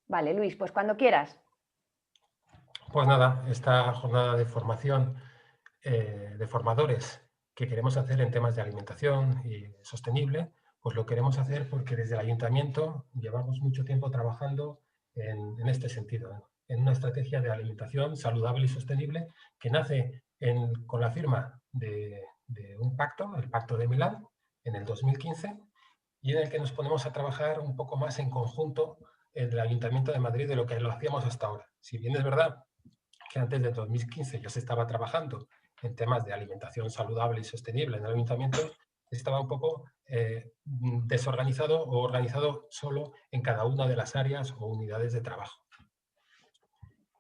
Vale, Luis, pues cuando quieras. Pues nada, esta jornada de formación de formadores que queremos hacer en temas de alimentación y sostenible, pues lo queremos hacer porque desde el ayuntamiento llevamos mucho tiempo trabajando en este sentido, ¿no? En una estrategia de alimentación saludable y sostenible que nace con la firma de un pacto, el Pacto de Milán, en el 2015, y en el que nos ponemos a trabajar un poco más en conjunto en el Ayuntamiento de Madrid de lo que lo hacíamos hasta ahora. Si bien es verdad que antes de 2015 ya se estaba trabajando en temas de alimentación saludable y sostenible en el ayuntamiento, estaba un poco desorganizado o organizado solo en cada una de las áreas o unidades de trabajo.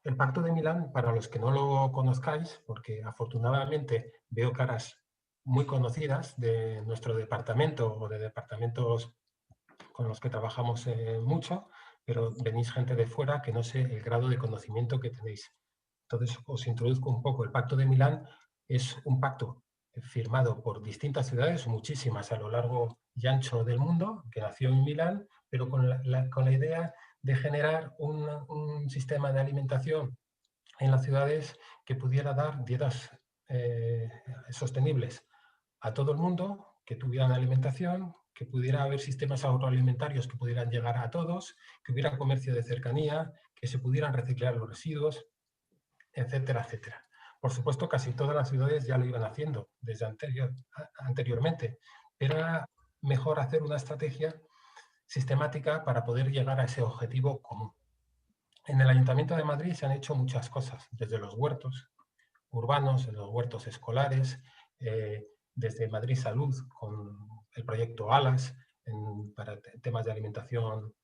El Pacto de Milán, para los que no lo conozcáis, porque afortunadamente veo caras muy conocidas de nuestro departamento o de departamentos con los que trabajamos mucho, pero venís gente de fuera que no sé el grado de conocimiento que tenéis. Entonces, os introduzco un poco. El Pacto de Milán es un pacto firmado por distintas ciudades, muchísimas a lo largo y ancho del mundo, que nació en Milán, pero con la idea de generar un sistema de alimentación en las ciudades que pudiera dar dietas sostenibles a todo el mundo, que tuvieran alimentación, que pudiera haber sistemas agroalimentarios que pudieran llegar a todos, que hubiera comercio de cercanía, que se pudieran reciclar los residuos, etcétera, etcétera. Por supuesto, casi todas las ciudades ya lo iban haciendo desde anteriormente, pero era mejor hacer una estrategia sistemática para poder llegar a ese objetivo común. En el Ayuntamiento de Madrid se han hecho muchas cosas, desde los huertos urbanos, los huertos escolares, desde Madrid Salud con el proyecto ALAS para temas de alimentación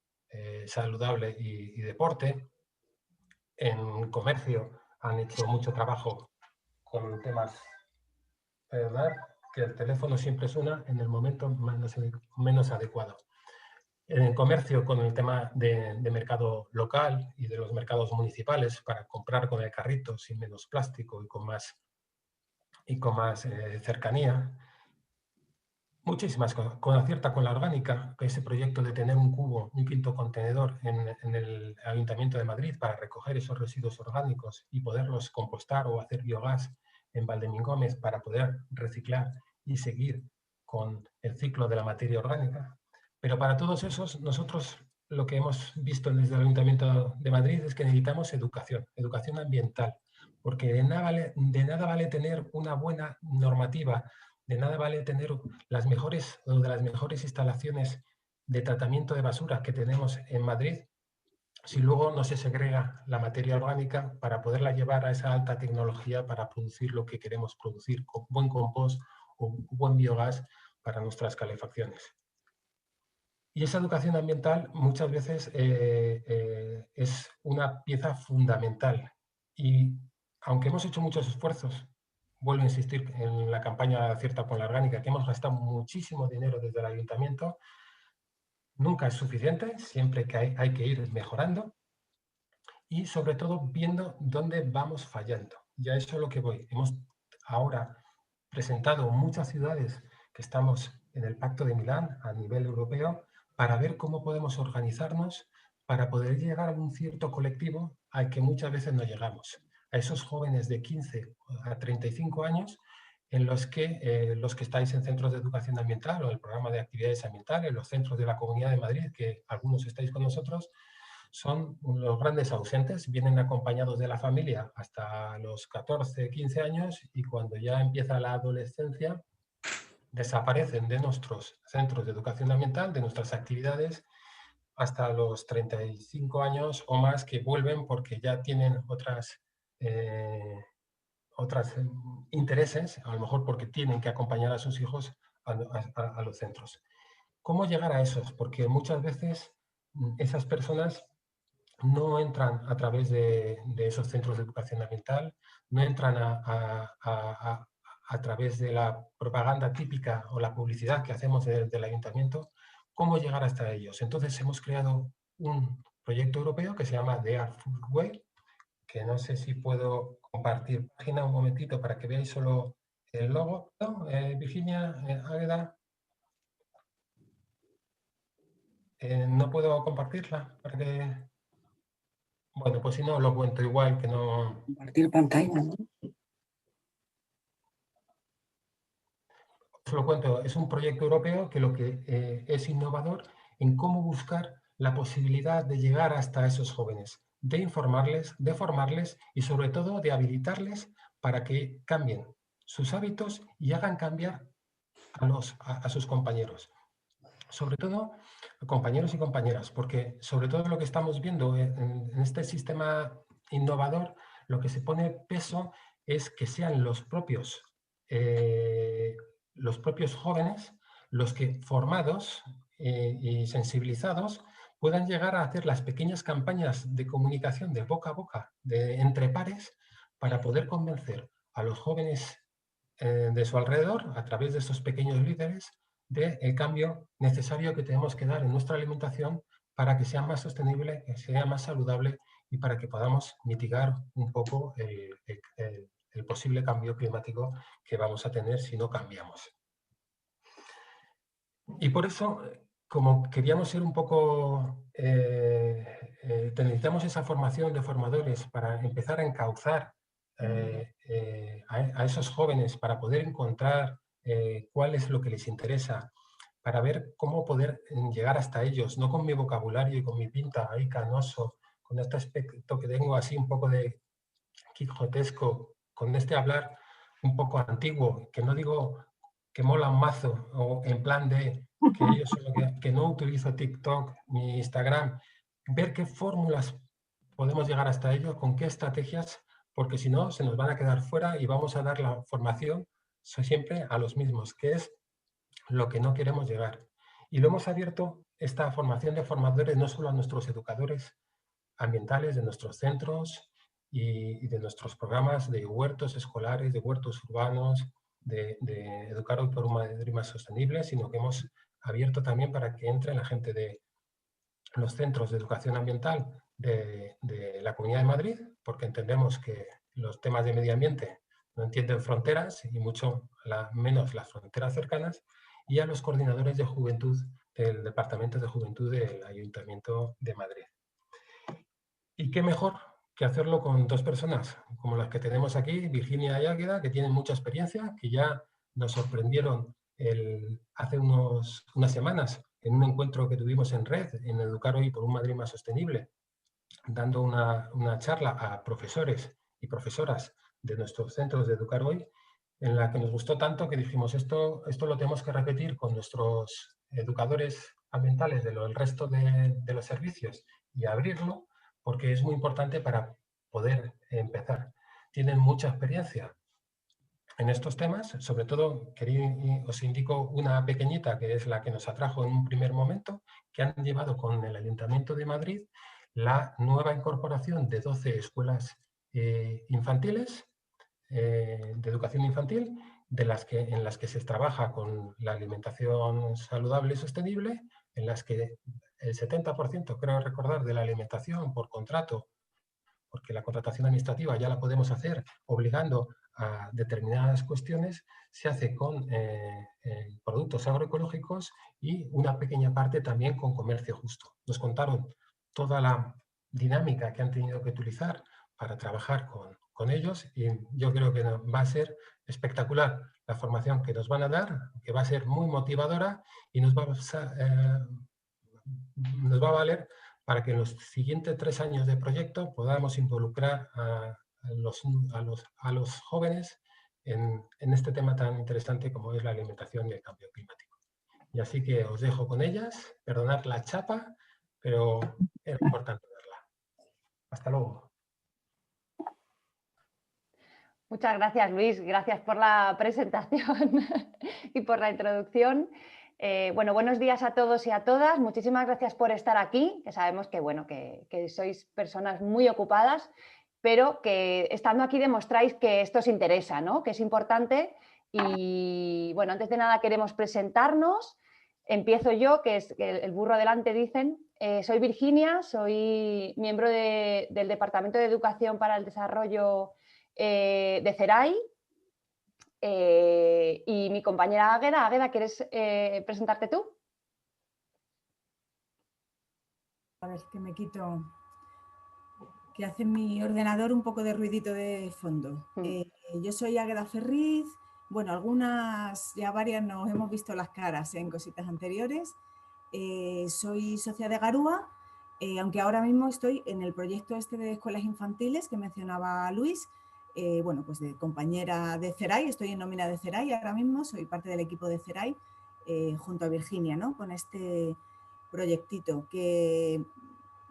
saludable y deporte. En comercio han hecho mucho trabajo con temas, ¿verdad? Que el teléfono siempre suena en el momento menos adecuado. En el comercio, con el tema de mercado local y de los mercados municipales para comprar con el carrito sin menos plástico y con más cercanía. Muchísimas cosas. Con Acierta con la Orgánica, que ese proyecto de tener un cubo, un quinto contenedor en el Ayuntamiento de Madrid para recoger esos residuos orgánicos y poderlos compostar o hacer biogás en Valdemín Gómez para poder reciclar y seguir con el ciclo de la materia orgánica. Pero para todos esos, nosotros lo que hemos visto desde el Ayuntamiento de Madrid es que necesitamos educación, educación ambiental, porque de nada vale tener una buena normativa, de nada vale tener las mejores o de las mejores instalaciones de tratamiento de basura que tenemos en Madrid si luego no se segrega la materia orgánica para poderla llevar a esa alta tecnología para producir lo que queremos producir, con buen compost o buen biogás para nuestras calefacciones. Y esa educación ambiental muchas veces es una pieza fundamental. Y aunque hemos hecho muchos esfuerzos, vuelvo a insistir en la campaña Acierta con la Orgánica, que hemos gastado muchísimo dinero desde el ayuntamiento, nunca es suficiente, siempre que hay que ir mejorando y sobre todo viendo dónde vamos fallando. Y a eso es lo que voy. Hemos ahora presentado muchas ciudades que estamos en el Pacto de Milán a nivel europeo para ver cómo podemos organizarnos para poder llegar a un cierto colectivo al que muchas veces no llegamos. A esos jóvenes de 15 a 35 años en los que estáis en centros de educación ambiental o el programa de actividades ambientales, los centros de la Comunidad de Madrid, que algunos estáis con nosotros, son los grandes ausentes, vienen acompañados de la familia hasta los 14, 15 años y cuando ya empieza la adolescencia desaparecen de nuestros centros de educación ambiental, de nuestras actividades, hasta los 35 años o más que vuelven porque ya tienen otras intereses, a lo mejor porque tienen que acompañar a sus hijos a los centros. ¿Cómo llegar a esos? Porque muchas veces esas personas no entran a través de esos centros de educación ambiental, no entran a través de la propaganda típica o la publicidad que hacemos del ayuntamiento, cómo llegar hasta ellos. Entonces hemos creado un proyecto europeo que se llama The Art Food Way, que no sé si puedo compartir página un momentito para que veáis solo el logo, ¿no? Virginia, Águeda, no puedo compartirla para que... Bueno, pues si no, lo cuento igual, que no... Compartir pantalla, ¿no? Os lo cuento, es un proyecto europeo que lo que es innovador en cómo buscar la posibilidad de llegar hasta esos jóvenes, de informarles, de formarles y sobre todo de habilitarles para que cambien sus hábitos y hagan cambiar a sus compañeros. Sobre todo compañeros y compañeras, porque sobre todo lo que estamos viendo en este sistema innovador, lo que se pone peso es que sean los propios jóvenes los que formados y sensibilizados puedan llegar a hacer las pequeñas campañas de comunicación de boca a boca, entre pares, para poder convencer a los jóvenes de su alrededor, a través de estos pequeños líderes, del cambio necesario que tenemos que dar en nuestra alimentación para que sea más sostenible, que sea más saludable y para que podamos mitigar un poco el posible cambio climático que vamos a tener si no cambiamos. Y por eso, como queríamos ser un poco, necesitamos esa formación de formadores para empezar a encauzar a esos jóvenes, para poder encontrar cuál es lo que les interesa, para ver cómo poder llegar hasta ellos, no con mi vocabulario y con mi pinta ahí canoso, con este aspecto que tengo así un poco de quijotesco, con este hablar un poco antiguo, que no digo que mola un mazo, o en plan de que yo solo que no utilizo TikTok ni Instagram, ver qué fórmulas podemos llegar hasta ello, con qué estrategias, porque si no se nos van a quedar fuera y vamos a dar la formación siempre a los mismos, que es lo que no queremos llegar. Y lo hemos abierto, esta formación de formadores, no solo a nuestros educadores ambientales de nuestros centros y de nuestros programas de huertos escolares, de huertos urbanos, de educar hoy por un Madrid más sostenible, sino que hemos abierto también para que entre la gente de los centros de educación ambiental de la Comunidad de Madrid, porque entendemos que los temas de medio ambiente no entienden fronteras y mucho menos las fronteras cercanas, y a los coordinadores de juventud del Departamento de Juventud del Ayuntamiento de Madrid. Y qué mejor que hacerlo con dos personas como las que tenemos aquí, Virginia y Águeda, que tienen mucha experiencia, que ya nos sorprendieron hace unas semanas en un encuentro que tuvimos en red, en Educar Hoy por un Madrid más sostenible, dando una charla a profesores y profesoras de nuestros centros de Educar Hoy, en la que nos gustó tanto que dijimos, esto lo tenemos que repetir con nuestros educadores ambientales del resto de los servicios y abrirlo, porque es muy importante para poder empezar. Tienen mucha experiencia en estos temas, sobre todo os indico una pequeñita que es la que nos atrajo en un primer momento, que han llevado con el Ayuntamiento de Madrid la nueva incorporación de 12 escuelas infantiles, de educación infantil, en las que se trabaja con la alimentación saludable y sostenible, en las que el 70%, creo recordar, de la alimentación por contrato, porque la contratación administrativa ya la podemos hacer obligando a determinadas cuestiones, se hace con productos agroecológicos y una pequeña parte también con comercio justo. Nos contaron toda la dinámica que han tenido que utilizar para trabajar con ellos y yo creo que va a ser espectacular la formación que nos van a dar, que va a ser muy motivadora y nos va a valer para que en los siguientes 3 años de proyecto podamos involucrar a los jóvenes en este tema tan interesante como es la alimentación y el cambio climático. Y así que os dejo con ellas, perdonad la chapa, pero era importante verla. Hasta luego. Muchas gracias, Luis. Gracias por la presentación y por la introducción. Bueno, buenos días a todos y a todas. Muchísimas gracias por estar aquí, que sabemos que, bueno, que sois personas muy ocupadas, pero que estando aquí demostráis que esto os interesa, ¿no? Que es importante. Y bueno, antes de nada queremos presentarnos. Empiezo yo, que es el burro adelante, dicen. Soy Virginia, soy miembro del Departamento de Educación para el Desarrollo de CERAI, y mi compañera Águeda. Águeda, ¿quieres presentarte tú? A ver, que me quito. que hace mi ordenador un poco de ruidito de fondo. Yo soy Águeda Ferriz. Bueno, ya varias nos hemos visto las caras en cositas anteriores. Soy socia de Garúa, aunque ahora mismo estoy en el proyecto este de escuelas infantiles que mencionaba Luis. Bueno, pues de compañera de CERAI, estoy en nómina de CERAI ahora mismo, soy parte del equipo de CERAI, junto a Virginia, ¿no? Con este proyectito que,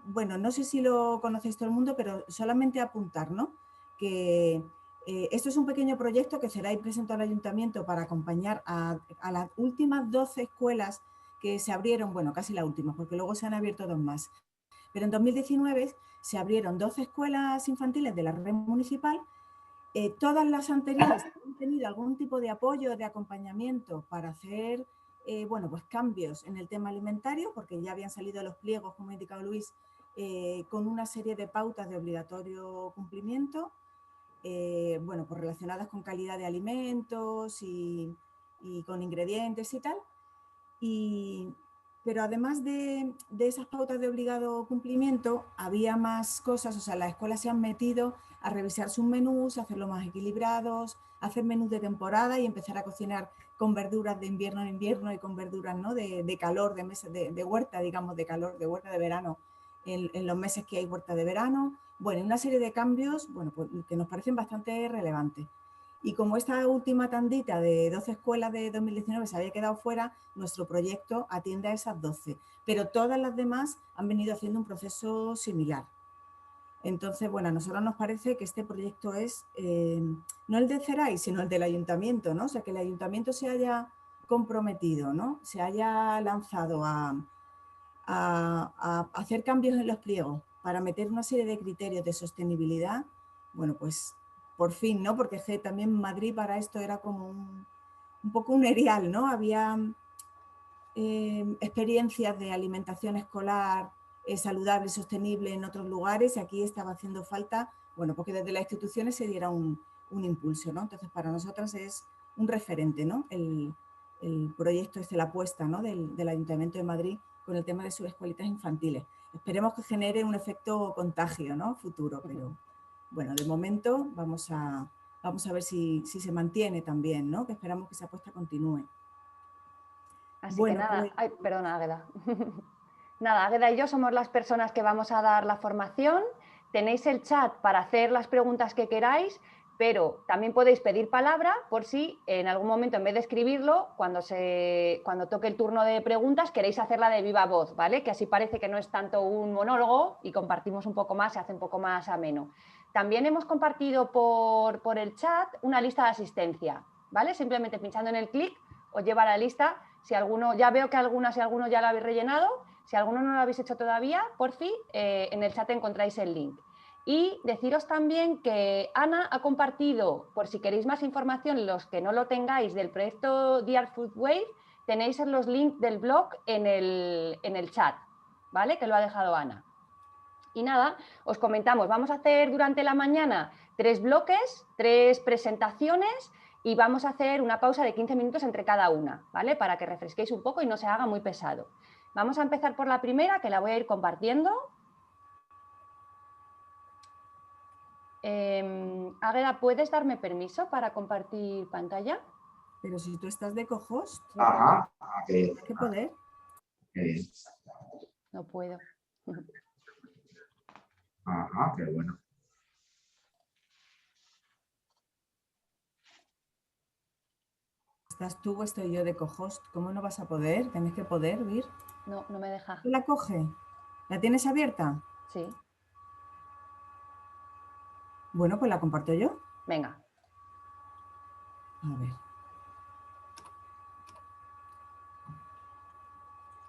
bueno, no sé si lo conocéis todo el mundo, pero solamente apuntar, ¿no? Que esto es un pequeño proyecto que CERAI presentó al ayuntamiento para acompañar a las últimas 12 escuelas que se abrieron, bueno, casi la última, porque luego se han abierto 2 más. Pero en 2019 se abrieron 12 escuelas infantiles de la red municipal. Todas las anteriores han tenido algún tipo de apoyo, de acompañamiento para hacer bueno, pues cambios en el tema alimentario, porque ya habían salido los pliegos, como ha indicado Luis, con una serie de pautas de obligatorio cumplimiento, bueno, pues relacionadas con calidad de alimentos y con ingredientes y tal. Pero además de esas pautas de obligado cumplimiento, había más cosas, o sea, las escuelas se han metido a revisar sus menús, a hacerlos más equilibrados, a hacer menús de temporada y empezar a cocinar con verduras de invierno en invierno y con verduras, ¿no? de calor, de meses de huerta, digamos, de calor, de huerta de verano, en los meses que hay huerta de verano. Bueno, una serie de cambios, bueno, pues, que nos parecen bastante relevantes. Y como esta última tandita de 12 escuelas de 2019 se había quedado fuera, nuestro proyecto atiende a esas 12, pero todas las demás han venido haciendo un proceso similar. Entonces, bueno, a nosotros nos parece que este proyecto es, no el de CERAI, sino el del ayuntamiento, ¿no? O sea, que el ayuntamiento se haya comprometido, ¿no? Se haya lanzado a hacer cambios en los pliegos para meter una serie de criterios de sostenibilidad. Bueno, pues por fin, ¿no? Porque también Madrid para esto era como un poco un erial, ¿no? Había experiencias de alimentación escolar saludable y sostenible en otros lugares, y aquí estaba haciendo falta, bueno, porque desde las instituciones se diera un impulso, ¿no? Entonces, para nosotras es un referente, ¿no? El proyecto la apuesta, ¿no? del Ayuntamiento de Madrid con el tema de sus escuelitas infantiles. Esperemos que genere un efecto contagio, ¿no? Futuro, pero bueno, de momento vamos a ver si se mantiene también, ¿no? Que esperamos que esa apuesta continúe. Así bueno, que nada, pues... ay, perdona, Águeda. Nada, Águeda y yo somos las personas que vamos a dar la formación. Tenéis el chat para hacer las preguntas que queráis, pero también podéis pedir palabra por si en algún momento, en vez de escribirlo, cuando toque el turno de preguntas, queréis hacerla de viva voz, ¿vale? Que así parece que no es tanto un monólogo y compartimos un poco más, se hace un poco más ameno. También hemos compartido por el chat una lista de asistencia, ¿vale? Simplemente pinchando en el clic os lleva a la lista. Si alguno, ya veo que algunas y algunos ya la habéis rellenado. Si alguno no lo habéis hecho todavía, por fin, en el chat encontráis el link. Y deciros también que Ana ha compartido, por si queréis más información, los que no lo tengáis, del proyecto Dear Food Wave, tenéis los links del blog en el chat, ¿vale? Que lo ha dejado Ana. Y nada, os comentamos, vamos a hacer durante la mañana 3 bloques, 3 presentaciones, y vamos a hacer una pausa de 15 minutos entre cada una, ¿vale? Para que refresquéis un poco y no se haga muy pesado. Vamos a empezar por la primera, que la voy a ir compartiendo. Águeda, ¿puedes darme permiso para compartir pantalla? Pero si tú estás de co-host, Ajá. ¿tienes que poder? No puedo. Ajá, qué bueno. ¿Estás tú o estoy yo de co-host? ¿Cómo no vas a poder? ¿Tienes que poder, Vir? No, no me deja. ¿Tú la coge? ¿La tienes abierta? Sí. Bueno, pues la comparto yo. Venga. A ver.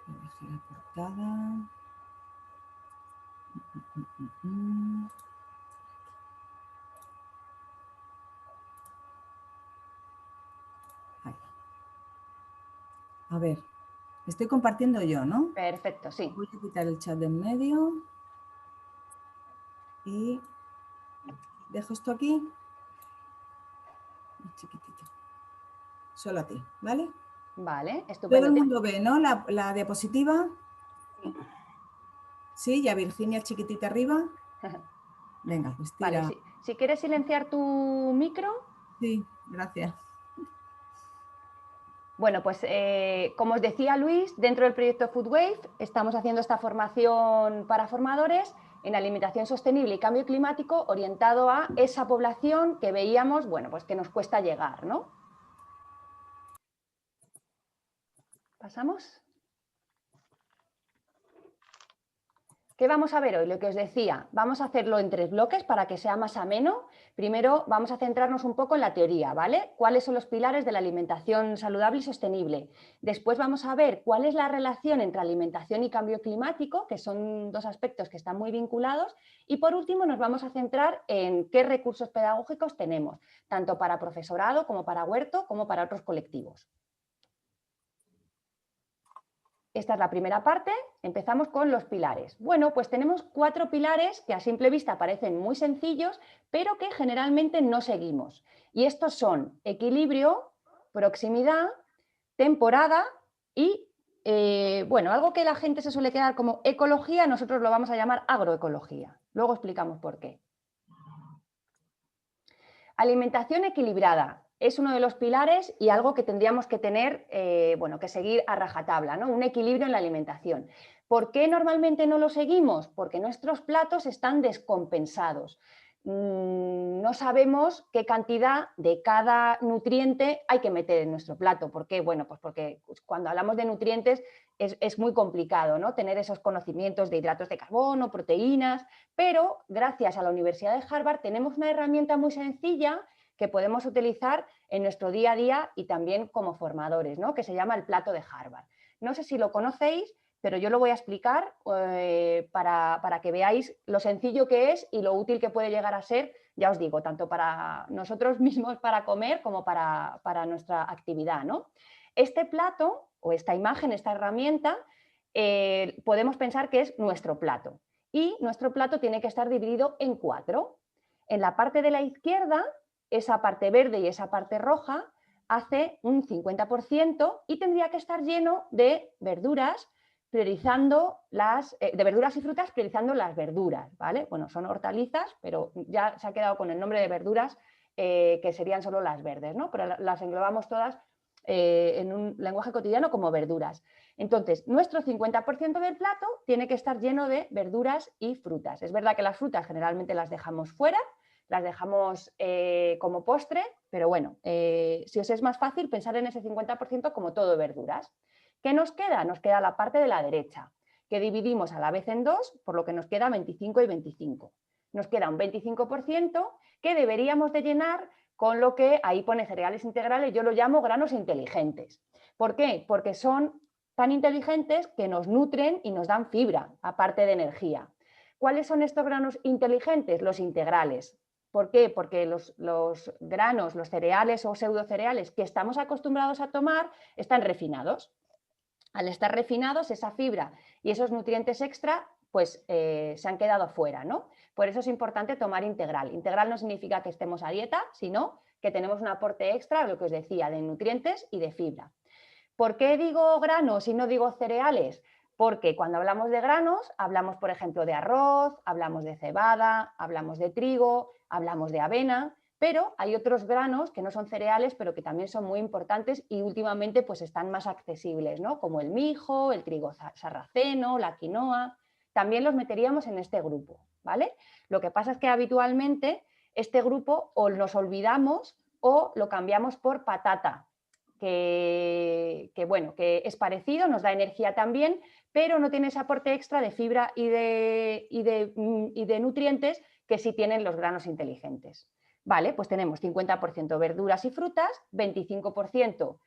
Voy a dejar la portada. Ahí. A ver, estoy compartiendo yo, ¿no? Perfecto, sí. Voy a quitar el chat de en medio. Y dejo esto aquí. Muy chiquitito. Solo a ti, ¿vale? Vale, estupendo. Todo el mundo ve, ¿no? La diapositiva. Sí, ya Virginia chiquitita arriba. Venga, pues tira. Vale, si quieres silenciar tu micro. Sí, gracias. Bueno, pues como os decía Luis, dentro del proyecto Foodwave estamos haciendo esta formación para formadores en alimentación sostenible y cambio climático orientado a esa población que veíamos, bueno, pues que nos cuesta llegar, ¿no? ¿Pasamos? ¿Qué vamos a ver hoy? Lo que os decía, vamos a hacerlo en 3 bloques para que sea más ameno. Primero vamos a centrarnos un poco en la teoría, ¿vale? ¿Cuáles son los pilares de la alimentación saludable y sostenible? Después vamos a ver cuál es la relación entre alimentación y cambio climático, que son 2 aspectos que están muy vinculados. Y por último nos vamos a centrar en qué recursos pedagógicos tenemos, tanto para profesorado como para huerto, como para otros colectivos. Esta es la primera parte, empezamos con los pilares. Bueno, pues tenemos 4 pilares que a simple vista parecen muy sencillos, pero que generalmente no seguimos. Y estos son equilibrio, proximidad, temporada y, bueno, algo que la gente se suele quedar como ecología, nosotros lo vamos a llamar agroecología. Luego explicamos por qué. Alimentación equilibrada. Es uno de los pilares y algo que tendríamos que tener, bueno, que seguir a rajatabla, ¿no? Un equilibrio en la alimentación. ¿Por qué normalmente no lo seguimos? Porque nuestros platos están descompensados. No sabemos qué cantidad de cada nutriente hay que meter en nuestro plato. ¿Por qué? Bueno, pues porque cuando hablamos de nutrientes es muy complicado, ¿no? Tener esos conocimientos de hidratos de carbono, proteínas, pero gracias a la Universidad de Harvard tenemos una herramienta muy sencilla que podemos utilizar en nuestro día a día y también como formadores, ¿no? Que se llama el plato de Harvard. No sé si lo conocéis, pero yo lo voy a explicar para que veáis lo sencillo que es y lo útil que puede llegar a ser, ya os digo, tanto para nosotros mismos para comer como para nuestra actividad, ¿no? Este plato o esta imagen, esta herramienta, podemos pensar que es nuestro plato. Y nuestro plato tiene que estar dividido en 4. En la parte de la izquierda, esa parte verde y esa parte roja hace un 50% y tendría que estar lleno de verduras, priorizando de verduras y frutas, priorizando las verduras, ¿vale? Bueno, son hortalizas, pero ya se ha quedado con el nombre de verduras, que serían solo las verdes, ¿no? Pero las englobamos todas en un lenguaje cotidiano como verduras. Entonces, nuestro 50% del plato tiene que estar lleno de verduras y frutas. Es verdad que las frutas generalmente las dejamos fuera, las dejamos como postre, pero bueno, si os es más fácil pensar en ese 50% como todo verduras. ¿Qué nos queda? Nos queda la parte de la derecha, que dividimos a la vez en 2, por lo que nos queda 25 y 25. Nos queda un 25% que deberíamos de llenar con lo que ahí pone cereales integrales, yo lo llamo granos inteligentes. ¿Por qué? Porque son tan inteligentes que nos nutren y nos dan fibra, aparte de energía. ¿Cuáles son estos granos inteligentes? Los integrales. ¿Por qué? Porque los granos, los cereales o pseudocereales que estamos acostumbrados a tomar están refinados. Al estar refinados, esa fibra y esos nutrientes extra pues se han quedado fuera, ¿no? Por eso es importante tomar integral. Integral no significa que estemos a dieta, sino que tenemos un aporte extra, lo que os decía, de nutrientes y de fibra. ¿Por qué digo granos y no digo cereales? Porque cuando hablamos de granos, hablamos, por ejemplo, de arroz, hablamos de cebada, hablamos de trigo, hablamos de avena, pero hay otros granos que no son cereales, pero que también son muy importantes y últimamente pues están más accesibles, ¿no? Como el mijo, el trigo sarraceno, la quinoa. También los meteríamos en este grupo, ¿vale? Lo que pasa es que habitualmente este grupo o nos olvidamos o lo cambiamos por patata, que bueno, que es parecido, nos da energía también, pero no tiene ese aporte extra de fibra y de nutrientes que sí tienen los granos inteligentes. Vale, pues tenemos 50% verduras y frutas, 25%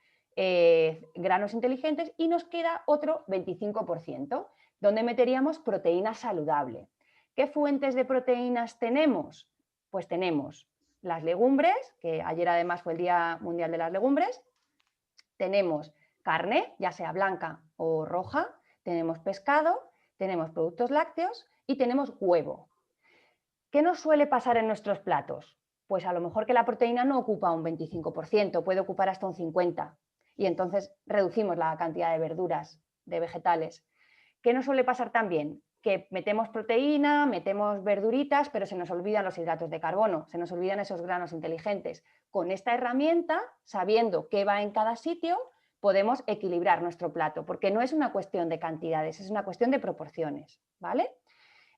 granos inteligentes y nos queda otro 25%, donde meteríamos proteína saludable. ¿Qué fuentes de proteínas tenemos? Pues tenemos las legumbres, que ayer además fue el Día Mundial de las Legumbres, tenemos carne, ya sea blanca o roja, tenemos pescado, tenemos productos lácteos y tenemos huevo. ¿Qué nos suele pasar en nuestros platos? Pues a lo mejor que la proteína no ocupa un 25%, puede ocupar hasta un 50%, y entonces reducimos la cantidad de verduras, de vegetales. ¿Qué nos suele pasar también? que metemos proteína, metemos verduritas, pero se nos olvidan los hidratos de carbono, se nos olvidan esos granos inteligentes. Con esta herramienta, sabiendo qué va en cada sitio, podemos equilibrar nuestro plato, porque no es una cuestión de cantidades, es una cuestión de proporciones, ¿vale?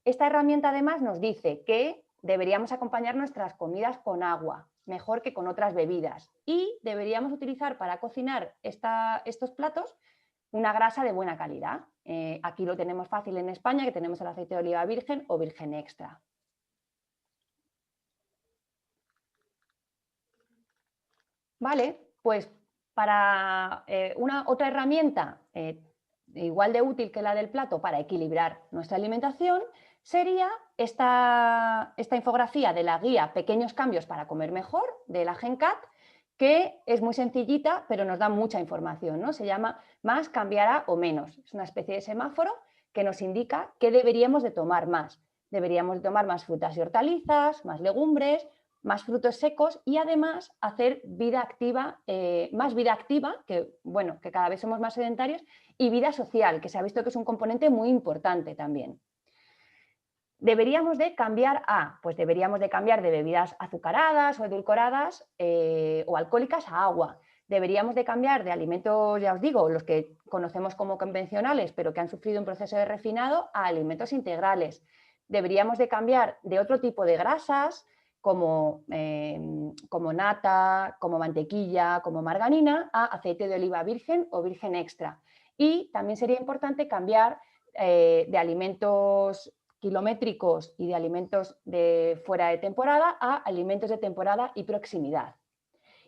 Esta herramienta además nos dice que deberíamos acompañar nuestras comidas con agua, mejor que con otras bebidas, y deberíamos utilizar para cocinar estos platos una grasa de buena calidad. Aquí lo tenemos fácil en España, que tenemos el aceite de oliva virgen o virgen extra. Vale, pues para otra herramienta igual de útil que la del plato para equilibrar nuestra alimentación sería esta infografía de la guía Pequeños cambios para comer mejor, de la GenCat, que es muy sencillita, pero nos da mucha información, ¿no? Se llama Más cambiará o menos. Es una especie de semáforo que nos indica qué deberíamos de tomar más. Deberíamos de tomar más frutas y hortalizas, más legumbres, más frutos secos y además hacer vida activa, más vida activa, que bueno, que cada vez somos más sedentarios, y vida social, que se ha visto que es un componente muy importante también. Deberíamos de cambiar pues deberíamos de cambiar de bebidas azucaradas o edulcoradas o alcohólicas a agua. Deberíamos de cambiar de alimentos, ya os digo, los que conocemos como convencionales, pero que han sufrido un proceso de refinado, a alimentos integrales. Deberíamos de cambiar de otro tipo de grasas, como nata, como mantequilla, como margarina, a aceite de oliva virgen o virgen extra. Y también sería importante cambiar de alimentos kilométricos y de alimentos de fuera de temporada a alimentos de temporada y proximidad.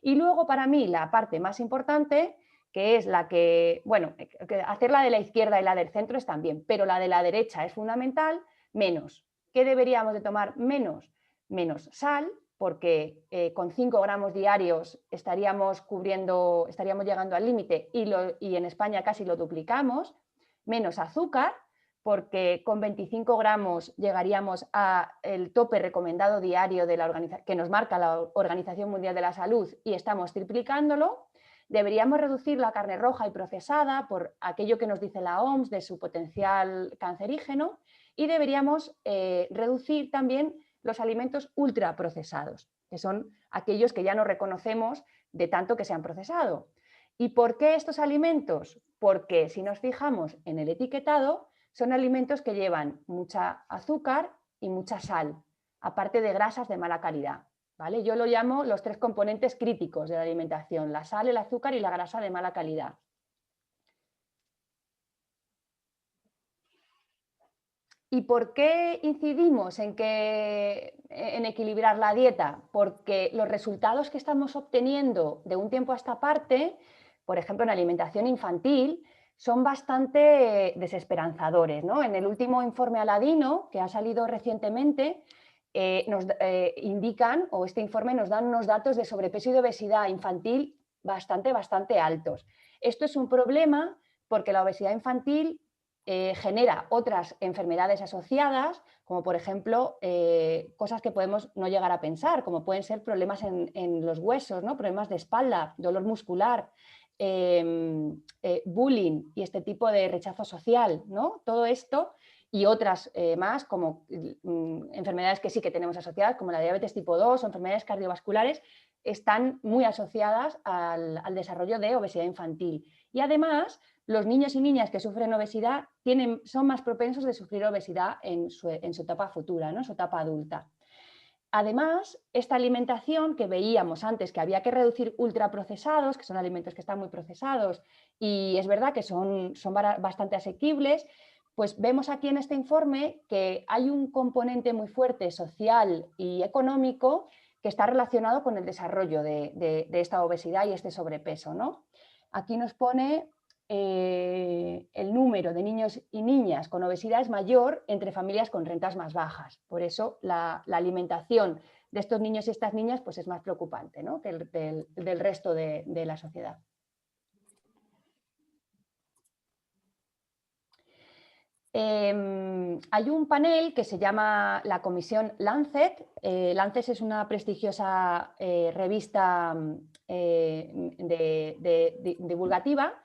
Y luego, para mí, la parte más importante, que es la que, bueno, hacer la de la izquierda y la del centro está bien, pero la de la derecha es fundamental, menos. ¿Qué deberíamos de tomar menos? Menos sal, porque con 5 gramos diarios estaríamos llegando al límite y en España casi lo duplicamos. Menos azúcar, porque con 25 gramos llegaríamos al tope recomendado diario de que nos marca la Organización Mundial de la Salud y estamos triplicándolo. Deberíamos reducir la carne roja y procesada por aquello que nos dice la OMS de su potencial cancerígeno y deberíamos reducir también los alimentos ultraprocesados, que son aquellos que ya no reconocemos de tanto que se han procesado. ¿Y por qué estos alimentos? Porque si nos fijamos en el etiquetado, son alimentos que llevan mucha azúcar y mucha sal, aparte de grasas de mala calidad, ¿vale? Yo lo llamo los 3 componentes críticos de la alimentación: la sal, el azúcar y la grasa de mala calidad. ¿Y por qué incidimos en equilibrar la dieta? Porque los resultados que estamos obteniendo de un tiempo a esta parte, por ejemplo en alimentación infantil, son bastante desesperanzadores, ¿no? En el último informe Aladino, que ha salido recientemente, nos indican, o este informe nos da unos datos de sobrepeso y de obesidad infantil bastante altos. Esto es un problema porque la obesidad infantil genera otras enfermedades asociadas, como por ejemplo cosas que podemos no llegar a pensar, como pueden ser problemas en los huesos, ¿no? Problemas de espalda, dolor muscular, bullying y este tipo de rechazo social, ¿no? Todo esto y otras más, como enfermedades que sí que tenemos asociadas, como la diabetes tipo 2 o enfermedades cardiovasculares, están muy asociadas al desarrollo de obesidad infantil. Y además, los niños y niñas que sufren obesidad son más propensos de sufrir obesidad en su etapa futura, ¿no? En su etapa adulta. Además, esta alimentación que veíamos antes, que había que reducir ultraprocesados, que son alimentos que están muy procesados y es verdad que son bastante asequibles, pues vemos aquí en este informe que hay un componente muy fuerte social y económico que está relacionado con el desarrollo de esta obesidad y este sobrepeso, ¿no? Aquí nos pone el número de niños y niñas con obesidad es mayor entre familias con rentas más bajas. Por eso la alimentación de estos niños y estas niñas pues es más preocupante, ¿no? Que del resto de la sociedad. Hay un panel que se llama la Comisión Lancet. Lancet es una prestigiosa revista divulgativa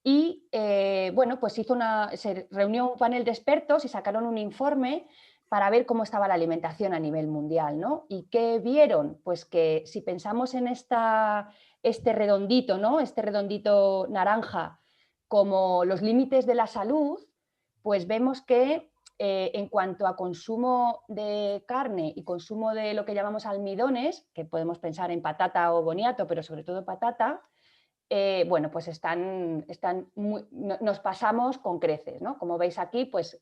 Y bueno, pues se reunió un panel de expertos y sacaron un informe para ver cómo estaba la alimentación a nivel mundial, ¿no? ¿Y qué vieron? Pues que si pensamos en este redondito, ¿no? Este redondito naranja como los límites de la salud, pues vemos que en cuanto a consumo de carne y consumo de lo que llamamos almidones, que podemos pensar en patata o boniato, pero sobre todo patata, bueno, pues nos pasamos con creces, ¿no? Como veis aquí, pues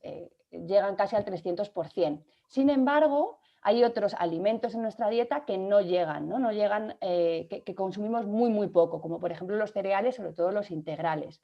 llegan casi al 300%. Sin embargo, hay otros alimentos en nuestra dieta que no llegan, ¿no? No llegan, que consumimos muy, muy poco, como por ejemplo los cereales, sobre todo los integrales.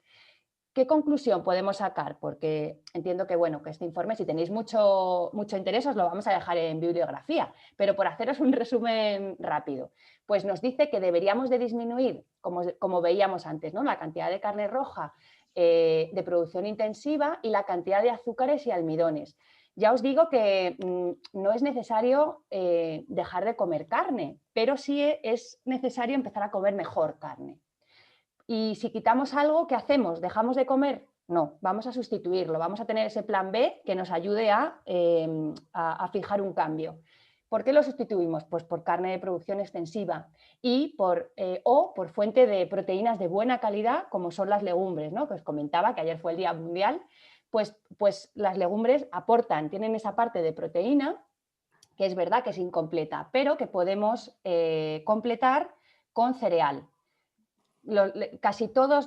¿Qué conclusión podemos sacar? Porque entiendo que, bueno, que este informe, si tenéis mucho interés, os lo vamos a dejar en bibliografía, pero por haceros un resumen rápido, pues nos dice que deberíamos de disminuir, como veíamos antes, ¿no? La cantidad de carne roja de producción intensiva y la cantidad de azúcares y almidones. Ya os digo que no es necesario dejar de comer carne, pero sí es necesario empezar a comer mejor carne. Y si quitamos algo, ¿qué hacemos? ¿Dejamos de comer? No, vamos a sustituirlo, vamos a tener ese plan B que nos ayude a fijar un cambio. ¿Por qué lo sustituimos? Pues por carne de producción extensiva y o por fuente de proteínas de buena calidad, como son las legumbres, ¿no? Que os comentaba que ayer fue el Día Mundial, pues las legumbres tienen esa parte de proteína, que es verdad que es incompleta, pero que podemos completar con cereal. Casi todos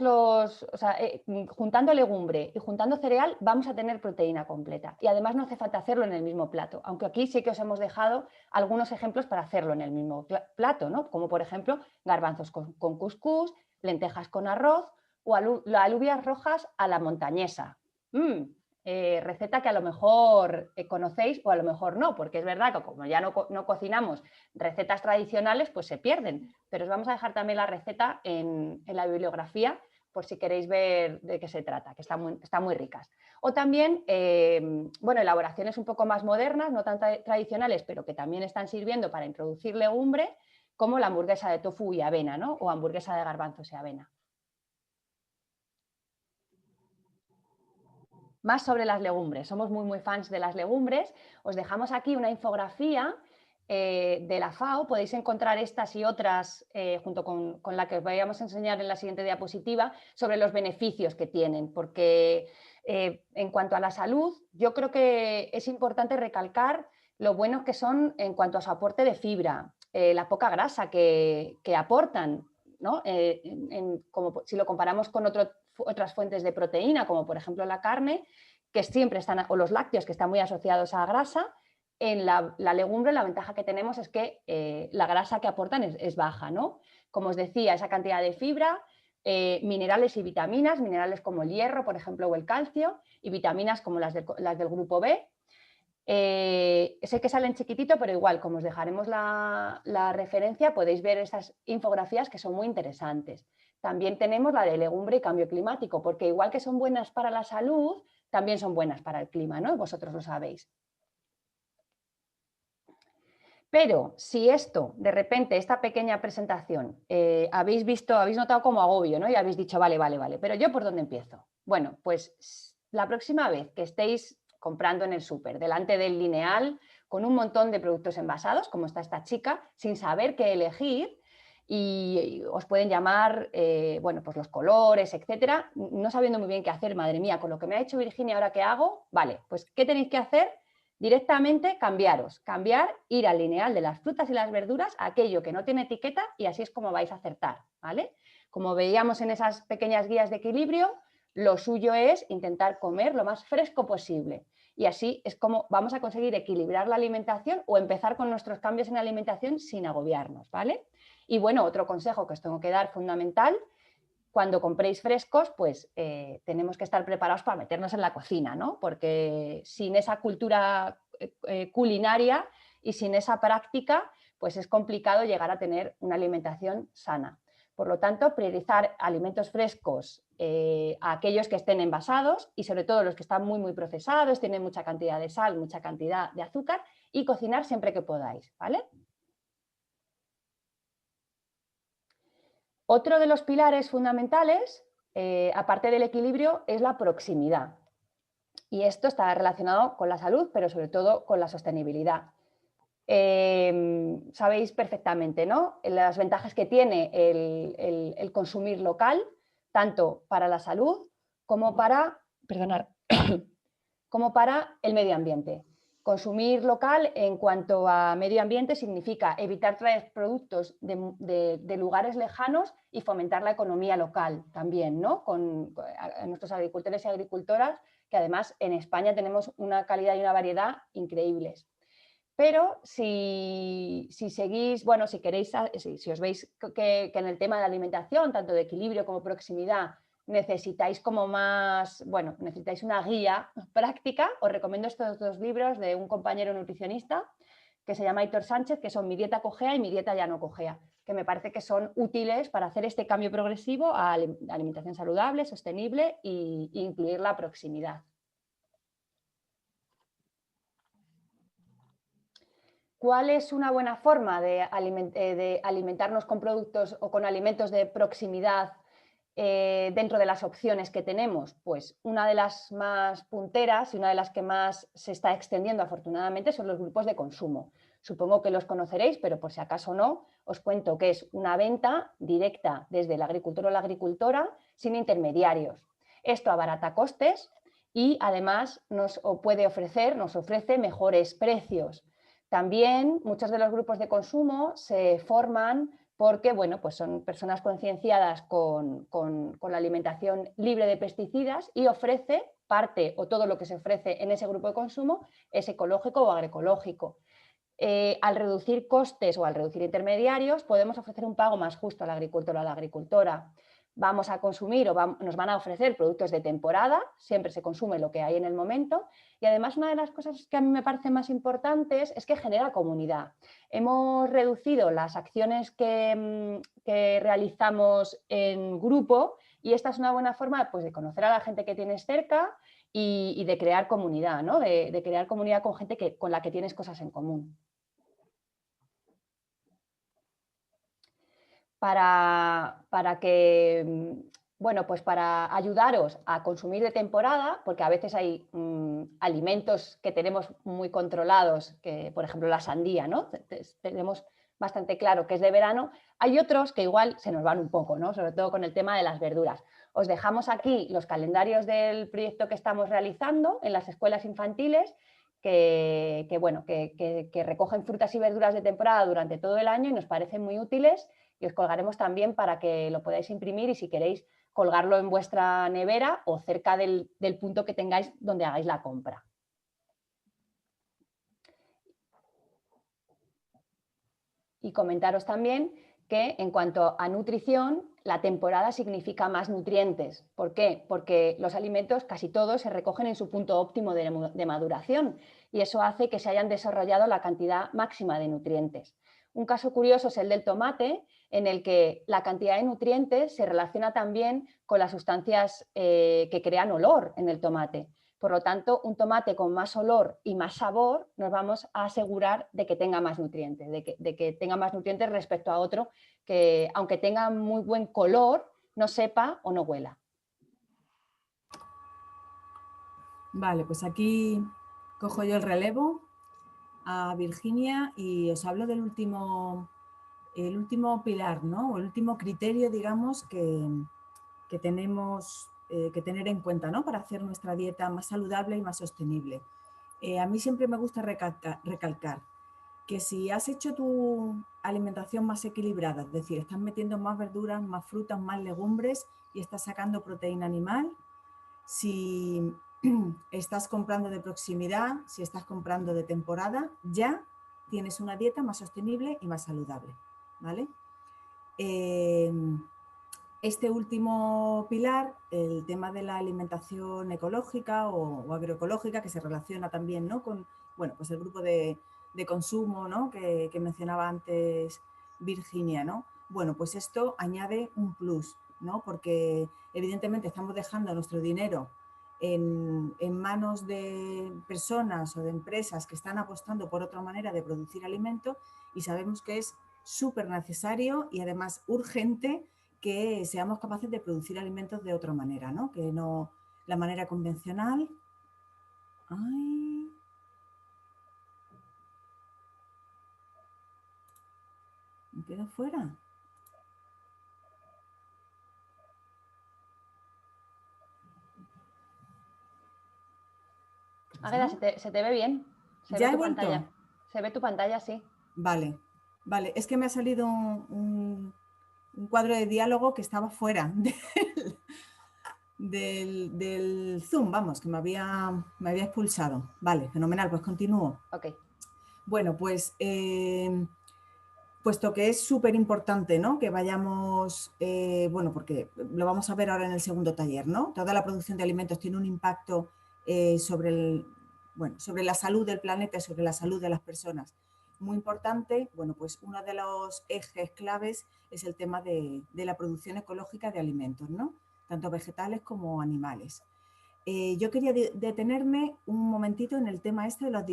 juntando legumbre y juntando cereal vamos a tener proteína completa y además no hace falta hacerlo en el mismo plato, aunque aquí sí que os hemos dejado algunos ejemplos para hacerlo en el mismo plato, ¿no? Como por ejemplo garbanzos con cuscús, lentejas con arroz o alubias rojas a la montañesa. Receta que a lo mejor conocéis o a lo mejor no, porque es verdad que como ya no cocinamos recetas tradicionales, pues se pierden, pero os vamos a dejar también la receta en la bibliografía por si queréis ver de qué se trata, que están muy ricas. O también, bueno, elaboraciones un poco más modernas, no tan tradicionales, pero que también están sirviendo para introducir legumbre, como la hamburguesa de tofu y avena, ¿no? O hamburguesa de garbanzos y avena. Más sobre las legumbres, somos muy fans de las legumbres. Os dejamos aquí una infografía de la FAO, podéis encontrar estas y otras junto con la que os vayamos a enseñar en la siguiente diapositiva sobre los beneficios que tienen, porque en cuanto a la salud, yo creo que es importante recalcar lo buenos que son en cuanto a su aporte de fibra, la poca grasa que aportan, ¿no? Como si lo comparamos con otras fuentes de proteína, como por ejemplo la carne, que siempre están, o los lácteos, que están muy asociados a grasa. En la legumbre la ventaja que tenemos es que la grasa que aportan es baja, ¿no? Como os decía, esa cantidad de fibra, minerales y vitaminas, minerales como el hierro, por ejemplo, o el calcio, y vitaminas como las del grupo B. Sé que salen chiquitito, pero igual, como os dejaremos la referencia, podéis ver esas infografías que son muy interesantes. También tenemos la de legumbre y cambio climático, porque igual que son buenas para la salud, también son buenas para el clima, ¿no? Vosotros lo sabéis. Pero si esto, de repente, esta pequeña presentación, habéis notado como agobio, ¿no? Y habéis dicho, vale, pero ¿yo por dónde empiezo? Bueno, pues la próxima vez que estéis comprando en el súper, delante del lineal, con un montón de productos envasados, como está esta chica, sin saber qué elegir, y os pueden llamar, bueno, pues los colores, etcétera, no sabiendo muy bien qué hacer, madre mía, con lo que me ha hecho Virginia, ¿ahora qué hago? Vale, pues ¿qué tenéis que hacer? Directamente cambiar, ir al lineal de las frutas y las verduras a aquello que no tiene etiqueta y así es como vais a acertar, ¿vale? Como veíamos en esas pequeñas guías de equilibrio, lo suyo es intentar comer lo más fresco posible y así es como vamos a conseguir equilibrar la alimentación o empezar con nuestros cambios en la alimentación sin agobiarnos, ¿vale? Y bueno, otro consejo que os tengo que dar fundamental: cuando compréis frescos, pues tenemos que estar preparados para meternos en la cocina, ¿no? Porque sin esa cultura culinaria y sin esa práctica, pues es complicado llegar a tener una alimentación sana. Por lo tanto, priorizar alimentos frescos a aquellos que estén envasados y sobre todo los que están muy procesados, tienen mucha cantidad de sal, mucha cantidad de azúcar, y cocinar siempre que podáis, ¿vale? Otro de los pilares fundamentales aparte del equilibrio, es la proximidad. Y esto está relacionado con la salud, pero sobre todo con la sostenibilidad. Sabéis perfectamente, ¿no?, las ventajas que tiene el consumir local, tanto para la salud como para, como para el medio ambiente. Consumir local en cuanto a medio ambiente significa evitar traer productos de lugares lejanos y fomentar la economía local también, ¿no?, con nuestros agricultores y agricultoras, que además en España tenemos una calidad y una variedad increíbles. Pero si seguís, bueno, si queréis, si os veis que en el tema de la alimentación, tanto de equilibrio como proximidad, necesitáis como más, bueno, necesitáis una guía práctica, os recomiendo estos dos libros de un compañero nutricionista que se llama Aitor Sánchez, que son Mi dieta cojea y Mi dieta ya no cojea, que me parece que son útiles para hacer este cambio progresivo a alimentación saludable, sostenible e incluir la proximidad. ¿Cuál es una buena forma de alimentarnos con productos o con alimentos de proximidad dentro de las opciones que tenemos? Pues una de las más punteras y una de las que más se está extendiendo afortunadamente son los grupos de consumo. Supongo que los conoceréis, pero por si acaso no, os cuento que es una venta directa desde el agricultor o la agricultora sin intermediarios. Esto abarata costes y además nos ofrece mejores precios. También muchos de los grupos de consumo se forman porque, bueno, pues son personas concienciadas con la alimentación libre de pesticidas y ofrece parte o todo lo que se ofrece en ese grupo de consumo es ecológico o agroecológico. Al reducir costes o al reducir intermediarios podemos ofrecer un pago más justo al agricultor o a la agricultora. Vamos a consumir nos van a ofrecer productos de temporada, siempre se consume lo que hay en el momento, y además una de las cosas que a mí me parecen más importantes es que genera comunidad. Hemos reducido las acciones que realizamos en grupo y esta es una buena forma, pues, de conocer a la gente que tienes cerca y de crear comunidad, ¿no?, de crear comunidad con gente con la que tienes cosas en común. Para ayudaros a consumir de temporada, porque a veces hay alimentos que tenemos muy controlados, que por ejemplo la sandía, ¿no?, tenemos bastante claro que es de verano, hay otros que igual se nos van un poco, ¿no?, sobre todo con el tema de las verduras. Os dejamos aquí los calendarios del proyecto que estamos realizando en las escuelas infantiles, que recogen frutas y verduras de temporada durante todo el año y nos parecen muy útiles. Y os colgaremos también para que lo podáis imprimir y si queréis colgarlo en vuestra nevera o cerca del punto que tengáis donde hagáis la compra. Y comentaros también que en cuanto a nutrición, la temporada significa más nutrientes. ¿Por qué? Porque los alimentos casi todos se recogen en su punto óptimo de maduración y eso hace que se hayan desarrollado la cantidad máxima de nutrientes. Un caso curioso es el del tomate, en el que la cantidad de nutrientes se relaciona también con las sustancias que crean olor en el tomate. Por lo tanto, un tomate con más olor y más sabor nos vamos a asegurar de que tenga más nutrientes, de que tenga más nutrientes respecto a otro que, aunque tenga muy buen color, no sepa o no huela. Vale, pues aquí cojo yo el relevo a Virginia y os hablo del último pilar, ¿no?, o el último criterio, digamos, que tenemos que tener en cuenta, ¿no?, para hacer nuestra dieta más saludable y más sostenible. A mí siempre me gusta recalcar que si has hecho tu alimentación más equilibrada, es decir, estás metiendo más verduras, más frutas, más legumbres y estás sacando proteína animal, si estás comprando de proximidad, si estás comprando de temporada, ya tienes una dieta más sostenible y más saludable, ¿vale? Este último pilar, el tema de la alimentación ecológica o agroecológica, que se relaciona también, ¿no?, con, bueno, pues el grupo de consumo, ¿no?, que mencionaba antes Virginia, ¿no? Bueno, pues esto añade un plus, ¿no?, porque evidentemente estamos dejando nuestro dinero en manos de personas o de empresas que están apostando por otra manera de producir alimentos y sabemos que es súper necesario y además urgente que seamos capaces de producir alimentos de otra manera, ¿no? Que no la manera convencional. Ay. ¿Me quedo fuera? Águeda, se te ve bien. Se ¿Ya ve he tu vuelto? pantalla. Se ve tu pantalla, sí. Vale, vale. Es que me ha salido un cuadro de diálogo que estaba fuera del Zoom, vamos, que me había expulsado. Vale, fenomenal, pues continúo. Ok. Bueno, pues puesto que es súper importante, ¿no? Que vayamos, bueno, porque lo vamos a ver ahora en el segundo taller, ¿no? Toda la producción de alimentos tiene un impacto sobre sobre la salud del planeta y sobre la salud de las personas. Muy importante, bueno, pues uno de los ejes claves es el tema de la producción ecológica de alimentos, ¿no? Tanto vegetales como animales. Yo quería detenerme un momentito en el tema este de los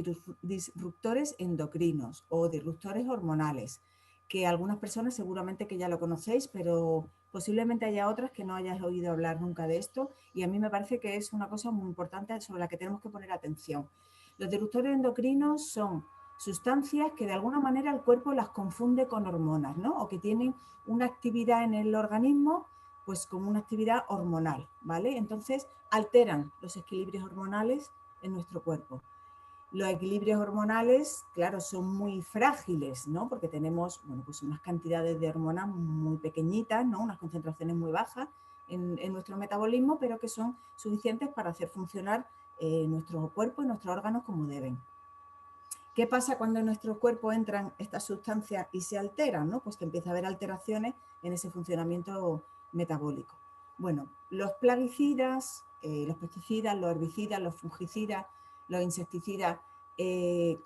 disruptores endocrinos o disruptores hormonales, que algunas personas seguramente que ya lo conocéis, pero posiblemente haya otras que no hayáis oído hablar nunca de esto, y a mí me parece que es una cosa muy importante sobre la que tenemos que poner atención. Los disruptores endocrinos son sustancias que de alguna manera el cuerpo las confunde con hormonas, ¿no? O que tienen una actividad en el organismo pues como una actividad hormonal, ¿vale? Entonces alteran los equilibrios hormonales en nuestro cuerpo. Los equilibrios hormonales, claro, son muy frágiles, ¿no? Porque tenemos, bueno, pues unas cantidades de hormonas muy pequeñitas, ¿no? Unas concentraciones muy bajas en nuestro metabolismo, pero que son suficientes para hacer funcionar nuestro cuerpo y nuestros órganos como deben. ¿Qué pasa cuando en nuestro cuerpo entran estas sustancias y se alteran? ¿No? Pues que empieza a haber alteraciones en ese funcionamiento metabólico. Bueno, los plaguicidas, los pesticidas, los herbicidas, los fungicidas, los insecticidas,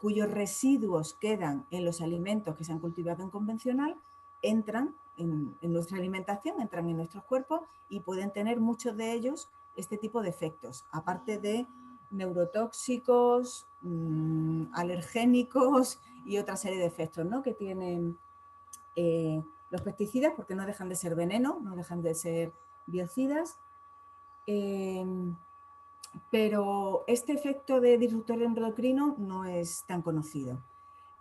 cuyos residuos quedan en los alimentos que se han cultivado en convencional, entran en nuestra alimentación, entran en nuestros cuerpos y pueden tener muchos de ellos este tipo de efectos, aparte de neurotóxicos, alergénicos y otra serie de efectos, ¿no? Que tienen los pesticidas, porque no dejan de ser veneno, no dejan de ser biocidas. Pero este efecto de disruptor endocrino no es tan conocido.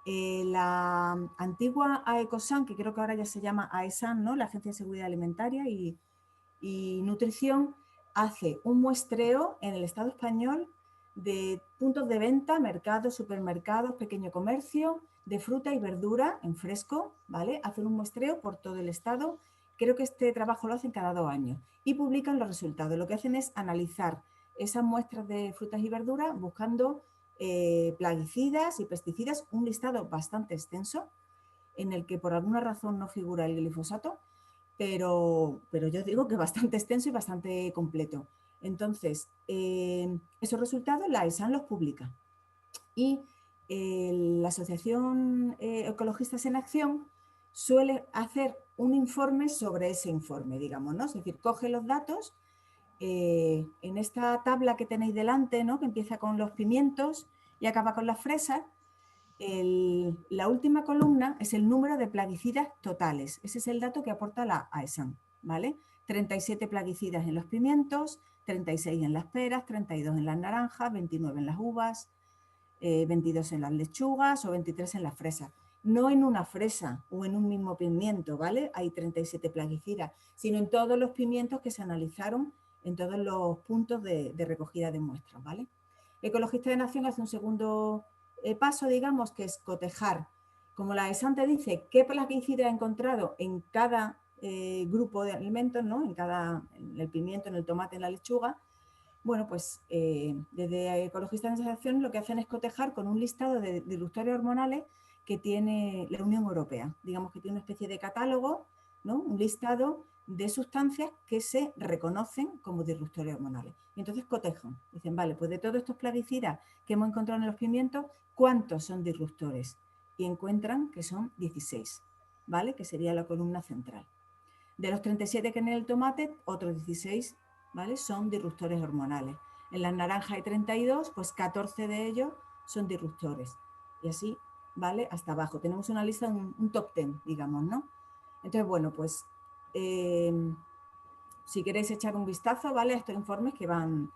La antigua AECOSAN, que creo que ahora ya se llama AESAN, ¿no? La Agencia de Seguridad Alimentaria y Nutrición, hace un muestreo en el Estado español de puntos de venta, mercados, supermercados, pequeño comercio, de fruta y verdura en fresco, ¿vale? Hacen un muestreo por todo el Estado. Creo que este trabajo lo hacen cada 2 años y publican los resultados. Lo que hacen es analizar esas muestras de frutas y verduras buscando plaguicidas y pesticidas, un listado bastante extenso en el que por alguna razón no figura el glifosato, pero yo digo que bastante extenso y bastante completo. Entonces, esos resultados la AESAN los publica y la Asociación Ecologistas en Acción suele hacer un informe sobre ese informe, digamos, ¿no? Es decir, coge los datos en esta tabla que tenéis delante, ¿no? Que empieza con los pimientos y acaba con las fresas. La última columna es el número de plaguicidas totales. Ese es el dato que aporta la AESAN, ¿vale? 37 plaguicidas en los pimientos, 36 en las peras, 32 en las naranjas, 29 en las uvas, 22 en las lechugas o 23 en las fresas. No en una fresa o en un mismo pimiento, ¿vale? Hay 37 plaguicidas, sino en todos los pimientos que se analizaron en todos los puntos de recogida de muestras, ¿vale? Ecologistas de Nación hace un segundo paso, digamos, que es cotejar. Como la AESAN te dice qué plaguicida ha encontrado en cada grupo de alimentos, ¿no? En el pimiento, en el tomate, en la lechuga. Bueno, pues desde Ecologistas de Acción lo que hacen es cotejar con un listado de disruptores hormonales que tiene la Unión Europea. Digamos que tiene una especie de catálogo, ¿no? Un listado de sustancias que se reconocen como disruptores hormonales. Y entonces cotejan. Dicen, vale, pues de todos estos plaguicidas que hemos encontrado en los pimientos, ¿cuántos son disruptores? Y encuentran que son 16, ¿vale? Que sería la columna central. De los 37 que en el tomate, otros 16, ¿vale? Son disruptores hormonales. En las naranjas hay 32, pues 14 de ellos son disruptores. Y así, ¿vale? Hasta abajo. Tenemos una lista, un top 10, digamos, ¿no? Entonces, bueno, pues si queréis echar un vistazo, ¿vale?, a estos informes que van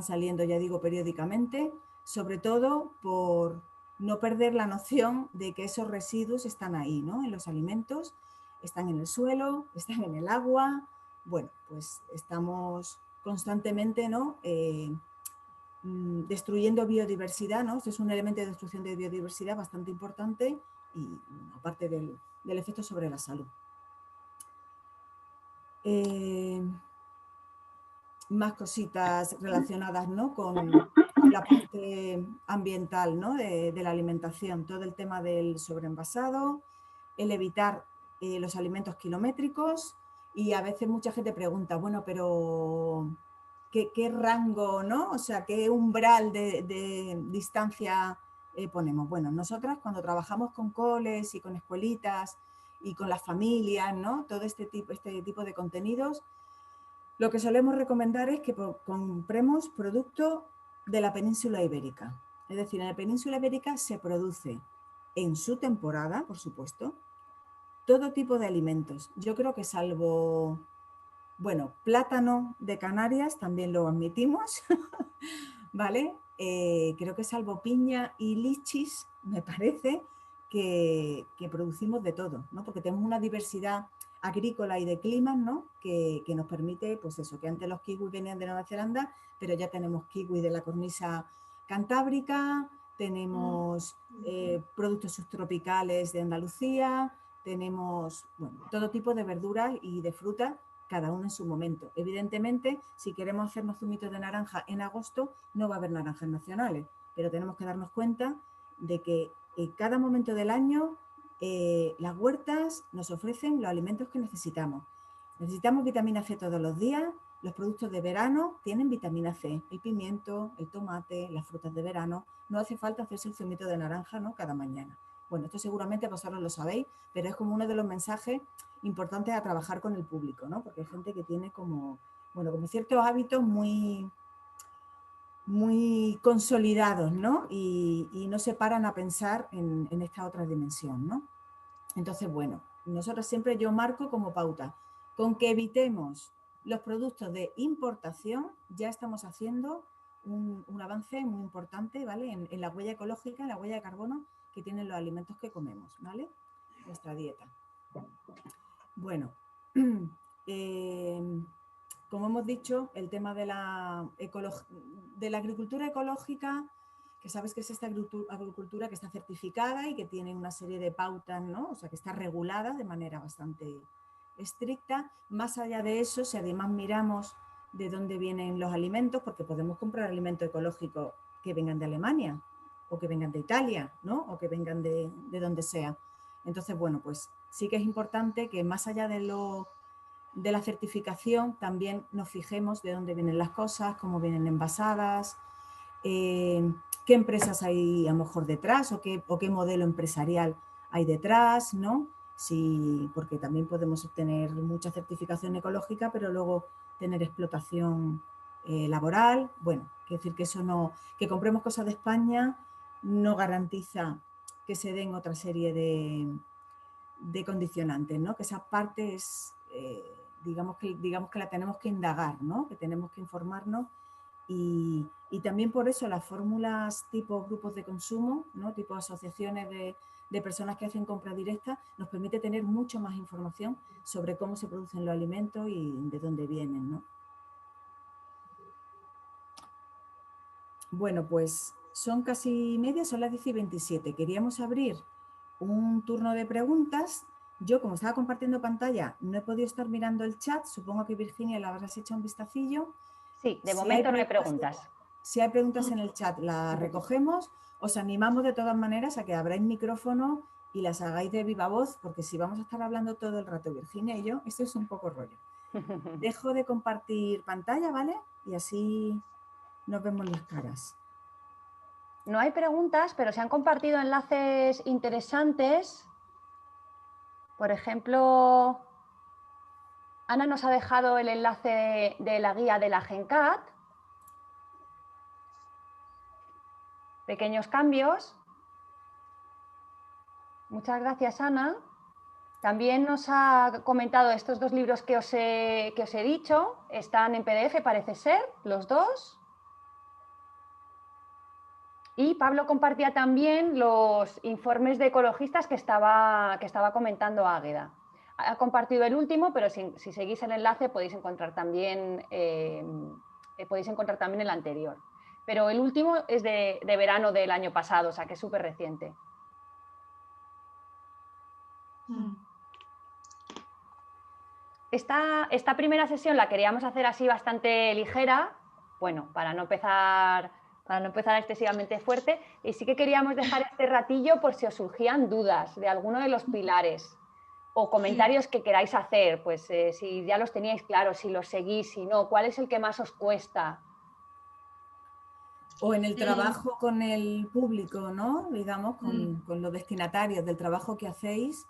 saliendo, ya digo, periódicamente, sobre todo por no perder la noción de que esos residuos están ahí, ¿no?, en los alimentos, están en el suelo, están en el agua. Bueno, pues estamos constantemente, ¿no?, destruyendo biodiversidad, ¿no? Esto es un elemento de destrucción de biodiversidad bastante importante y aparte del efecto sobre la salud. Más cositas relacionadas, ¿no?, con la parte ambiental, ¿no?, de la alimentación, todo el tema del sobreenvasado, el evitar los alimentos kilométricos, y a veces mucha gente pregunta, bueno, pero ¿qué rango, ¿no?, o sea, qué umbral de distancia ponemos? Bueno, nosotras cuando trabajamos con coles y con escuelitas y con las familias, ¿no?, todo este tipo de contenidos, lo que solemos recomendar es que compremos producto de la península ibérica. Es decir, en la península ibérica se produce en su temporada, por supuesto, todo tipo de alimentos. Yo creo que salvo, bueno, plátano de Canarias, también lo admitimos, ¿vale? Creo que salvo piña y lichis, me parece que producimos de todo, ¿no? Porque tenemos una diversidad agrícola y de climas, ¿no?, que nos permite, pues eso, que antes los kiwis venían de Nueva Zelanda, pero ya tenemos kiwi de la cornisa cantábrica, tenemos productos subtropicales de Andalucía, tenemos, bueno, todo tipo de verduras y de frutas, cada uno en su momento. Evidentemente, si queremos hacernos zumitos de naranja en agosto, no va a haber naranjas nacionales, pero tenemos que darnos cuenta de que en cada momento del año las huertas nos ofrecen los alimentos que necesitamos. Necesitamos vitamina C todos los días. Los productos de verano tienen vitamina C, el pimiento, el tomate, las frutas de verano. No hace falta hacerse el zumito de naranja, ¿no?, cada mañana. Bueno, esto seguramente vosotros lo sabéis, pero es como uno de los mensajes importantes a trabajar con el público, ¿no?, porque hay gente que tiene como, bueno, como ciertos hábitos muy consolidados, ¿no?, y no se paran a pensar en esta otra dimensión, ¿no? Entonces, bueno, nosotros siempre yo marco como pauta, con que evitemos los productos de importación, ya estamos haciendo un avance muy importante, ¿vale?, en la huella ecológica, en la huella de carbono que tienen los alimentos que comemos, ¿vale?, nuestra dieta. Bueno, como hemos dicho, el tema de la agricultura ecológica, que sabes que es esta agricultura que está certificada y que tiene una serie de pautas, ¿no?, o sea, que está regulada de manera bastante estricta. Más allá de eso, si además miramos de dónde vienen los alimentos, porque podemos comprar alimentos ecológicos que vengan de Alemania o que vengan de Italia, ¿no?, o que vengan de donde sea. Entonces, bueno, pues sí que es importante que más allá de la certificación también nos fijemos de dónde vienen las cosas, cómo vienen envasadas, qué empresas hay a lo mejor detrás o qué modelo empresarial hay detrás, ¿no? Sí, porque también podemos obtener mucha certificación ecológica, pero luego tener explotación laboral. Bueno, quiere decir que eso no, que compremos cosas de España no garantiza que se den otra serie de condicionantes, ¿no? Que esa parte es, digamos que la tenemos que indagar, ¿no?, que tenemos que informarnos y también por eso las fórmulas tipo grupos de consumo, ¿no?, tipo asociaciones de personas que hacen compra directa, nos permite tener mucho más información sobre cómo se producen los alimentos y de dónde vienen, ¿no? Bueno, pues son casi media, son las 10:27. Queríamos abrir un turno de preguntas. Yo, como estaba compartiendo pantalla, no he podido estar mirando el chat. Supongo que Virginia la habrás hecho un vistacillo. Sí, de momento no hay preguntas. Si hay preguntas en el chat, las recogemos. Os animamos de todas maneras a que abráis micrófono y las hagáis de viva voz, porque si vamos a estar hablando todo el rato, Virginia y yo, esto es un poco rollo. Dejo de compartir pantalla, ¿vale? Y así nos vemos las caras. No hay preguntas, pero se han compartido enlaces interesantes. Por ejemplo, Ana nos ha dejado el enlace de la guía de la GenCat. Pequeños cambios. Muchas gracias, Ana. También nos ha comentado estos 2 libros que os he dicho, están en PDF, parece ser, los 2. Y Pablo compartía también los informes de ecologistas que estaba comentando Águeda. Ha compartido el último, pero si seguís el enlace podéis encontrar también el anterior. Pero el último es de verano del año pasado, o sea que es súper reciente. Esta primera sesión la queríamos hacer así bastante ligera, bueno, para no empezar excesivamente fuerte, y sí que queríamos dejar este ratillo por si os surgían dudas de alguno de los pilares o comentarios que queráis hacer, pues si ya los teníais claros, si los seguís, si no, cuál es el que más os cuesta. O en el trabajo con el público, ¿no? Digamos, con los destinatarios del trabajo que hacéis.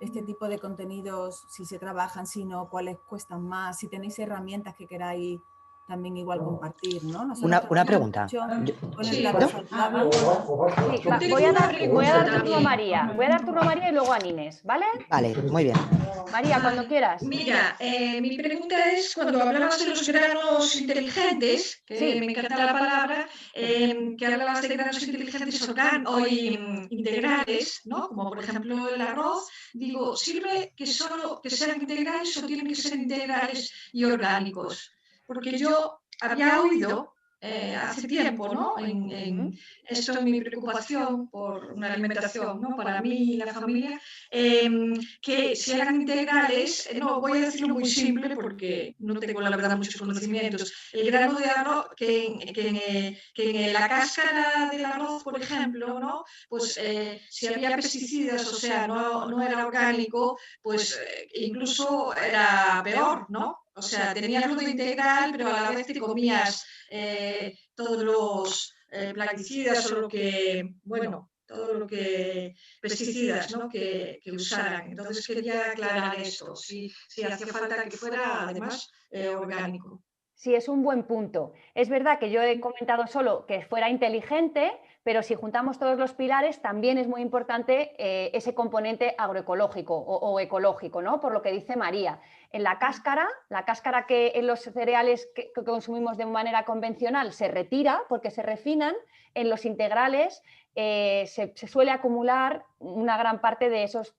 Este tipo de contenidos, si se trabajan, si no, cuáles cuestan más, si tenéis herramientas que queráis también igual compartir, ¿no? Una pregunta. Con el plato saludable. Sí, voy a dar turno a María. Voy a dar turno a María y luego a Nines, ¿vale? Vale, muy bien. María, cuando quieras. Mira, mi pregunta es, cuando hablabas de los granos inteligentes, que sí, me encanta la palabra, que hablabas de granos inteligentes integrales, ¿no? Como por ejemplo el arroz, digo, ¿sirve que solo que sean integrales o tienen que ser integrales y orgánicos? Porque yo había oído hace tiempo, ¿no? Esto es mi preocupación por una alimentación, ¿no? Para mí y la familia, que si eran integrales, no voy a decirlo muy simple porque no tengo la verdad muchos conocimientos. El grano de arroz, que en la cáscara del arroz, por ejemplo, ¿no? Pues si había pesticidas, o sea, no era orgánico, pues incluso era peor, ¿no? O sea, tenías lo de integral, pero a la vez te comías todos los plaguicidas o lo que, bueno, todo lo que pesticidas, ¿no? que usaran. Entonces quería aclarar esto, si hacía falta que fuera además orgánico. Sí, es un buen punto. Es verdad que yo he comentado solo que fuera inteligente, pero si juntamos todos los pilares también es muy importante ese componente agroecológico o ecológico, ¿no? Por lo que dice María. En la cáscara que en los cereales que consumimos de manera convencional se retira porque se refinan, en los integrales se suele acumular una gran parte de esos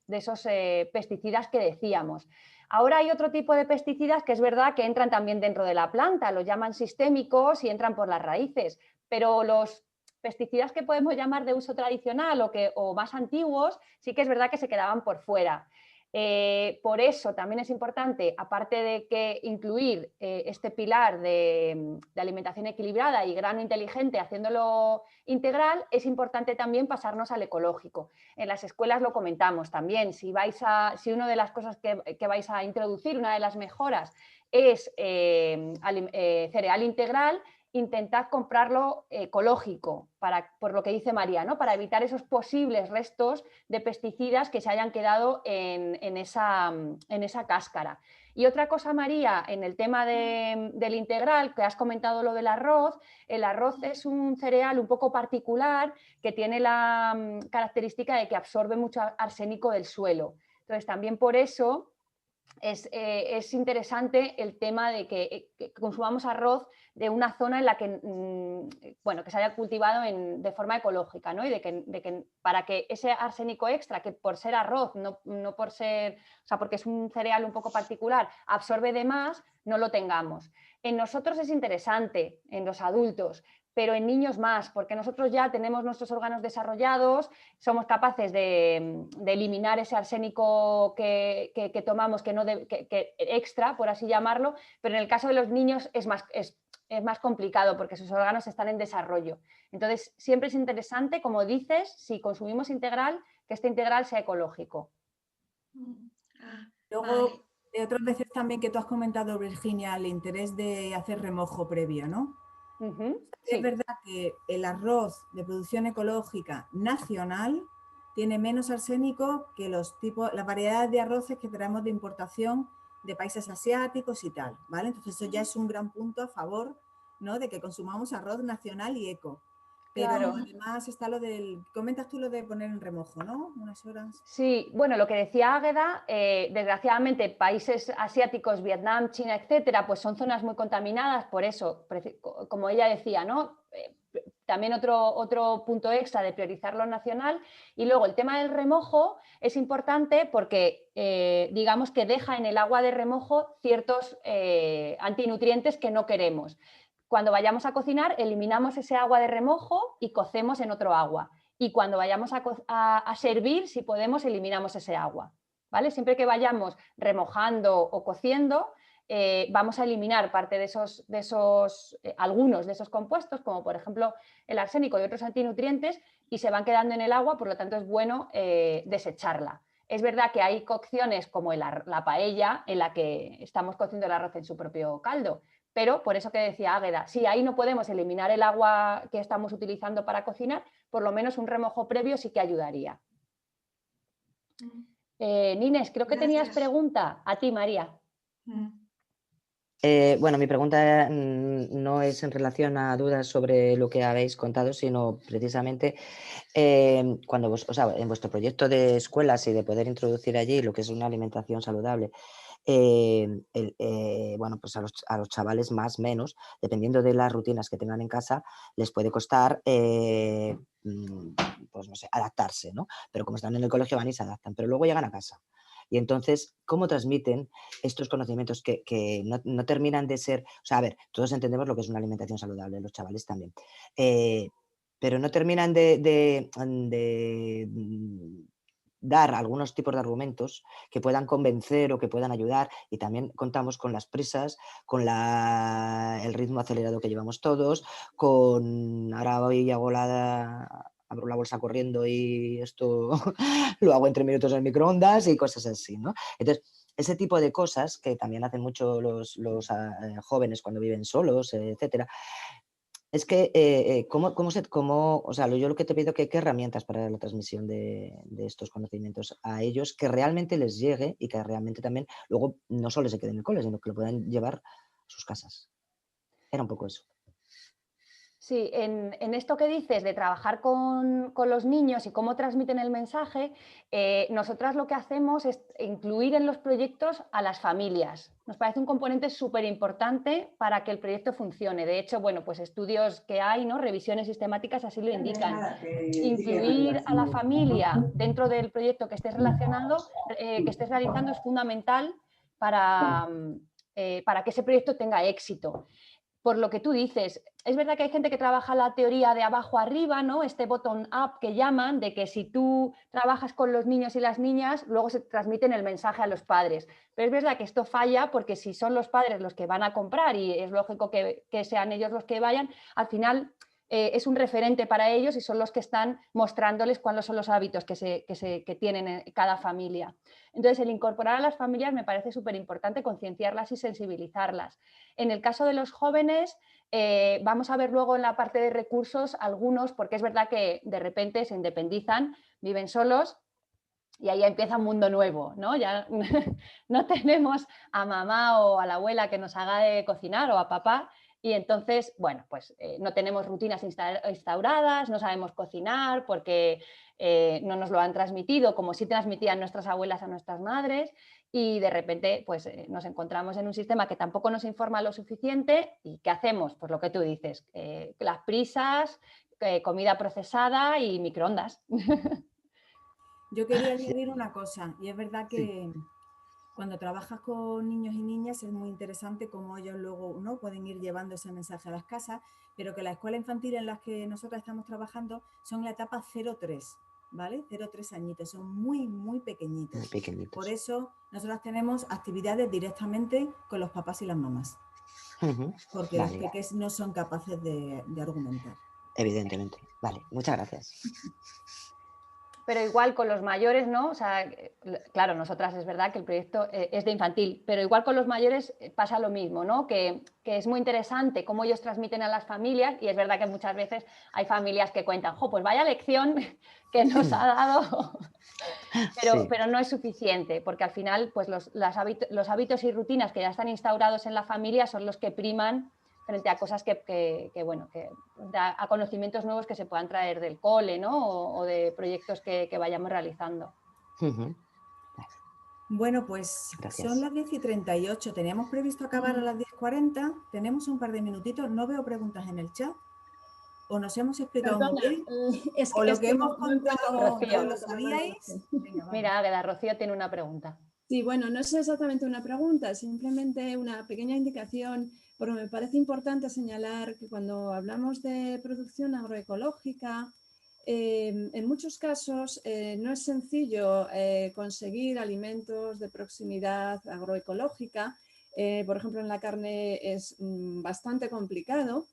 pesticidas que decíamos. Ahora hay otro tipo de pesticidas que es verdad que entran también dentro de la planta, los llaman sistémicos y entran por las raíces, pero los pesticidas que podemos llamar de uso tradicional o más antiguos, sí que es verdad que se quedaban por fuera. Por eso también es importante, aparte de que incluir este pilar de alimentación equilibrada y grano inteligente haciéndolo integral, es importante también pasarnos al ecológico. En las escuelas lo comentamos también, si una de las cosas que vais a introducir, una de las mejoras es cereal integral, intentad comprarlo ecológico, por lo que dice María, ¿no? Para evitar esos posibles restos de pesticidas que se hayan quedado en esa cáscara. Y otra cosa, María, en el tema del integral, que has comentado lo del arroz, el arroz es un cereal un poco particular que tiene la característica de que absorbe mucho arsénico del suelo. Entonces, también por eso es interesante el tema de que consumamos arroz de una zona en la que, que se haya cultivado de forma ecológica, ¿no? Y de que para que ese arsénico extra, que por ser arroz, no por ser, o sea, porque es un cereal un poco particular, absorbe de más, no lo tengamos. En nosotros es interesante, en los adultos, pero en niños más, porque nosotros ya tenemos nuestros órganos desarrollados, somos capaces de eliminar ese arsénico que tomamos, que extra, por así llamarlo, pero en el caso de los niños es más complicado porque sus órganos están en desarrollo. Entonces, siempre es interesante, como dices, si consumimos integral, que este integral sea ecológico. Luego, otras veces también que tú has comentado, Virginia, el interés de hacer remojo previo, ¿no? Sí. Es verdad que el arroz de producción ecológica nacional tiene menos arsénico que las variedades de arroces que traemos de importación de países asiáticos y tal, ¿vale? Entonces eso ya es un gran punto a favor, ¿no? De que consumamos arroz nacional y eco. Pero Claro. además está lo del, comentas tú lo de poner en remojo, ¿no? Unas horas. Sí, bueno, lo que decía Águeda, desgraciadamente países asiáticos, Vietnam, China, etcétera, pues son zonas muy contaminadas, por eso, como ella decía, ¿no? También otro punto extra de priorizar lo nacional. Y luego el tema del remojo es importante porque digamos que deja en el agua de remojo ciertos antinutrientes que no queremos. Cuando vayamos a cocinar, eliminamos ese agua de remojo y cocemos en otro agua. Y cuando vayamos a servir, si podemos, eliminamos ese agua. ¿Vale? Siempre que vayamos remojando o cociendo, vamos a eliminar parte de esos algunos de esos compuestos, como por ejemplo el arsénico y otros antinutrientes, y se van quedando en el agua, por lo tanto es bueno desecharla. Es verdad que hay cocciones como la paella, en la que estamos cociendo el arroz en su propio caldo, pero por eso que decía Águeda, si ahí no podemos eliminar el agua que estamos utilizando para cocinar, por lo menos un remojo previo sí que ayudaría. Nines, creo que tenías pregunta. A ti, María. Bueno, mi pregunta no es en relación a dudas sobre lo que habéis contado, sino precisamente cuando en vuestro proyecto de escuelas y de poder introducir allí lo que es una alimentación saludable, bueno, pues a los chavales más menos, dependiendo de las rutinas que tengan en casa, les puede costar pues no sé, adaptarse, ¿no? Pero como están en el colegio van y se adaptan, pero luego llegan a casa. Y entonces, ¿cómo transmiten estos conocimientos que no terminan de ser? O sea, a ver, todos entendemos lo que es una alimentación saludable, los chavales también. Pero no terminan de dar algunos tipos de argumentos que puedan convencer o que puedan ayudar, y también contamos con las prisas, con el ritmo acelerado que llevamos todos, ahora voy y abro la bolsa corriendo y esto lo hago en 3 minutos en el microondas y cosas así, ¿no? Entonces, ese tipo de cosas que también hacen mucho los jóvenes cuando viven solos, etcétera. Es que, o sea, yo lo que te pido que qué herramientas para la transmisión de estos conocimientos a ellos, que realmente les llegue y que realmente también luego no solo se quede en el cole, sino que lo puedan llevar a sus casas. Era un poco eso. Sí, en esto que dices de trabajar con los niños y cómo transmiten el mensaje, nosotras lo que hacemos es incluir en los proyectos a las familias. Nos parece un componente súper importante para que el proyecto funcione. De hecho, bueno, pues estudios que hay, ¿no? Revisiones sistemáticas así lo indican. Incluir a la familia dentro del proyecto que estés relacionando, que estés realizando es fundamental para que ese proyecto tenga éxito. Por lo que tú dices, es verdad que hay gente que trabaja la teoría de abajo arriba, ¿no? Este bottom-up que llaman, de que si tú trabajas con los niños y las niñas, luego se transmiten el mensaje a los padres. Pero es verdad que esto falla porque si son los padres los que van a comprar y es lógico que sean ellos los que vayan, al final es un referente para ellos y son los que están mostrándoles cuáles son los hábitos que tienen en cada familia. Entonces, el incorporar a las familias me parece súper importante, concienciarlas y sensibilizarlas. En el caso de los jóvenes, vamos a ver luego en la parte de recursos algunos, porque es verdad que de repente se independizan, viven solos y ahí empieza un mundo nuevo, ¿no? Ya no tenemos a mamá o a la abuela que nos haga de cocinar o a papá, y entonces, bueno, pues no tenemos rutinas instauradas, no sabemos cocinar porque no nos lo han transmitido como sí transmitían nuestras abuelas a nuestras madres, y de repente pues nos encontramos en un sistema que tampoco nos informa lo suficiente. ¿Y qué hacemos? Pues lo que tú dices, las prisas, comida procesada y microondas. Yo quería añadir una cosa, y es verdad que cuando trabajas con niños y niñas es muy interesante cómo ellos luego, ¿no?, pueden ir llevando ese mensaje a las casas, pero que la escuela infantil en la que nosotros estamos trabajando son la etapa 0-3, ¿vale? 0-3 añitos, son muy, muy pequeñitos. Muy pequeñitos. Por eso nosotros tenemos actividades directamente con los papás y las mamás, porque los pequeños no son capaces de argumentar. Evidentemente. Vale, muchas gracias. Pero igual con los mayores, ¿no? O sea, claro, nosotras es verdad que el proyecto es de infantil, pero igual con los mayores pasa lo mismo, ¿no? Que es muy interesante cómo ellos transmiten a las familias, y es verdad que muchas veces hay familias que cuentan, pues vaya lección que nos ha dado, pero no es suficiente, porque al final pues los hábitos y rutinas que ya están instaurados en la familia son los que priman frente a cosas a conocimientos nuevos que se puedan traer del cole, ¿no? o de proyectos que vayamos realizando. Bueno, pues Gracias. son las 10:38. Teníamos previsto acabar a las 10:40. Tenemos un par de minutitos. No veo preguntas en el chat. O nos hemos explicado muy bien. O lo que hemos contado Rocío. lo sabíais. Venga, vamos. Mira, Águeda, Rocío tiene una pregunta. Sí, bueno, no es exactamente una pregunta, simplemente una pequeña indicación, porque me parece importante señalar que cuando hablamos de producción agroecológica, en muchos casos no es sencillo conseguir alimentos de proximidad agroecológica. Por ejemplo, en la carne es bastante complicado,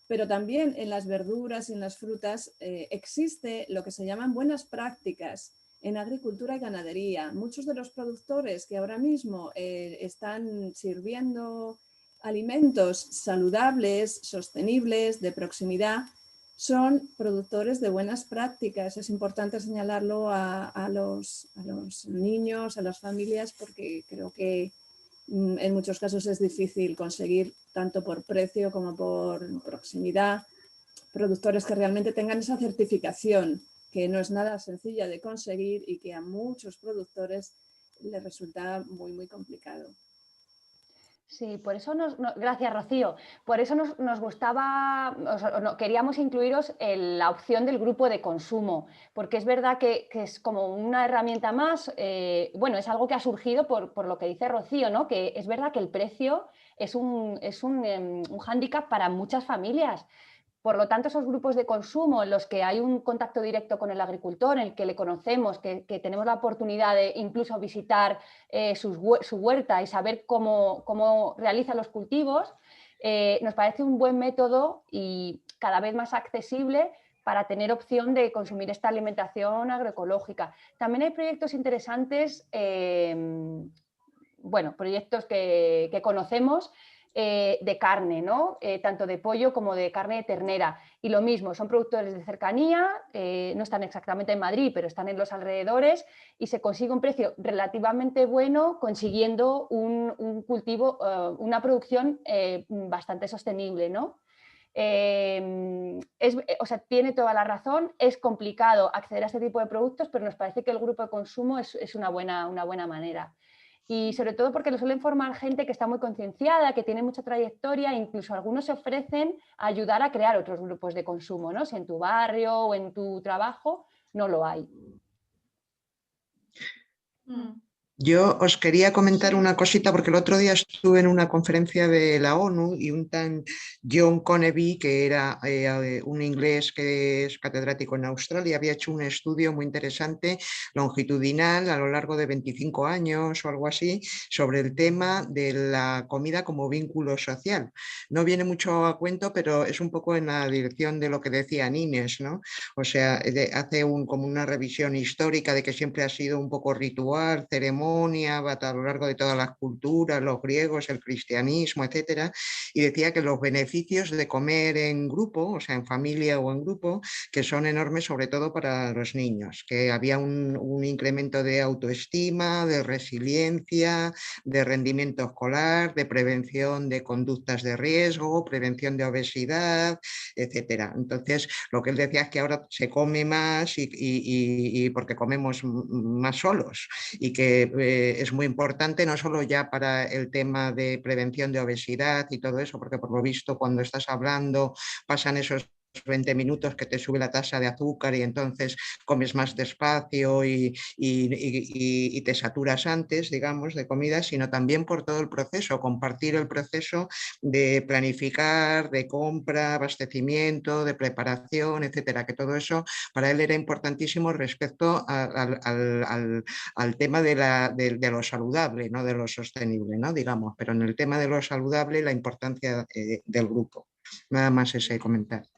pero también en las verduras y en las frutas existe lo que se llaman buenas prácticas en agricultura y ganadería. Muchos de los productores que ahora mismo están sirviendo alimentos saludables, sostenibles, de proximidad, son productores de buenas prácticas. Es importante señalarlo a los niños, a las familias, porque creo que en muchos casos es difícil conseguir, tanto por precio como por proximidad, productores que realmente tengan esa certificación, que no es nada sencilla de conseguir y que a muchos productores les resulta muy, muy complicado. Sí, por eso gracias, Rocío. Por eso nos gustaba, queríamos incluiros en la opción del grupo de consumo, porque es verdad que es como una herramienta más. Bueno, es algo que ha surgido por lo que dice Rocío, ¿no? Que es verdad que el precio es un hándicap para muchas familias. Por lo tanto, esos grupos de consumo en los que hay un contacto directo con el agricultor, en el que le conocemos, que tenemos la oportunidad de incluso visitar su huerta y saber cómo realiza los cultivos, nos parece un buen método y cada vez más accesible para tener opción de consumir esta alimentación agroecológica. También hay proyectos interesantes, proyectos que conocemos, de carne, ¿no? Tanto de pollo como de carne de ternera. Y lo mismo, son productores de cercanía, no están exactamente en Madrid, pero están en los alrededores y se consigue un precio relativamente bueno consiguiendo un cultivo, una producción bastante sostenible, ¿no? Tiene toda la razón, es complicado acceder a este tipo de productos, pero nos parece que el grupo de consumo es una buena manera. Y sobre todo porque lo suelen formar gente que está muy concienciada, que tiene mucha trayectoria, e incluso algunos se ofrecen a ayudar a crear otros grupos de consumo, ¿no? Si en tu barrio o en tu trabajo no lo hay. Yo os quería comentar una cosita porque el otro día estuve en una conferencia de la ONU y un tan John Conneby, que era un inglés que es catedrático en Australia, había hecho un estudio muy interesante, longitudinal, a lo largo de 25 años o algo así, sobre el tema de la comida como vínculo social. No viene mucho a cuento, pero es un poco en la dirección de lo que decía Inés, ¿no? O sea, hace como una revisión histórica de que siempre ha sido un poco ritual, ceremonia, a lo largo de todas las culturas, los griegos, el cristianismo, etcétera, y decía que los beneficios de comer en grupo, o sea, en familia o en grupo, que son enormes, sobre todo para los niños, que había un incremento de autoestima, de resiliencia, de rendimiento escolar, de prevención de conductas de riesgo, prevención de obesidad, etcétera. Entonces, lo que él decía es que ahora se come más y porque comemos más solos, y que es muy importante no solo ya para el tema de prevención de obesidad y todo eso, porque por lo visto cuando estás hablando pasan esos 20 minutos que te sube la tasa de azúcar y entonces comes más despacio y te saturas antes, digamos, de comida, sino también por todo el proceso, compartir el proceso de planificar, de compra, abastecimiento, de preparación, etcétera, que todo eso para él era importantísimo respecto al tema de lo saludable, no de lo sostenible, ¿no? Digamos, pero en el tema de lo saludable la importancia del grupo. Nada más ese comentario.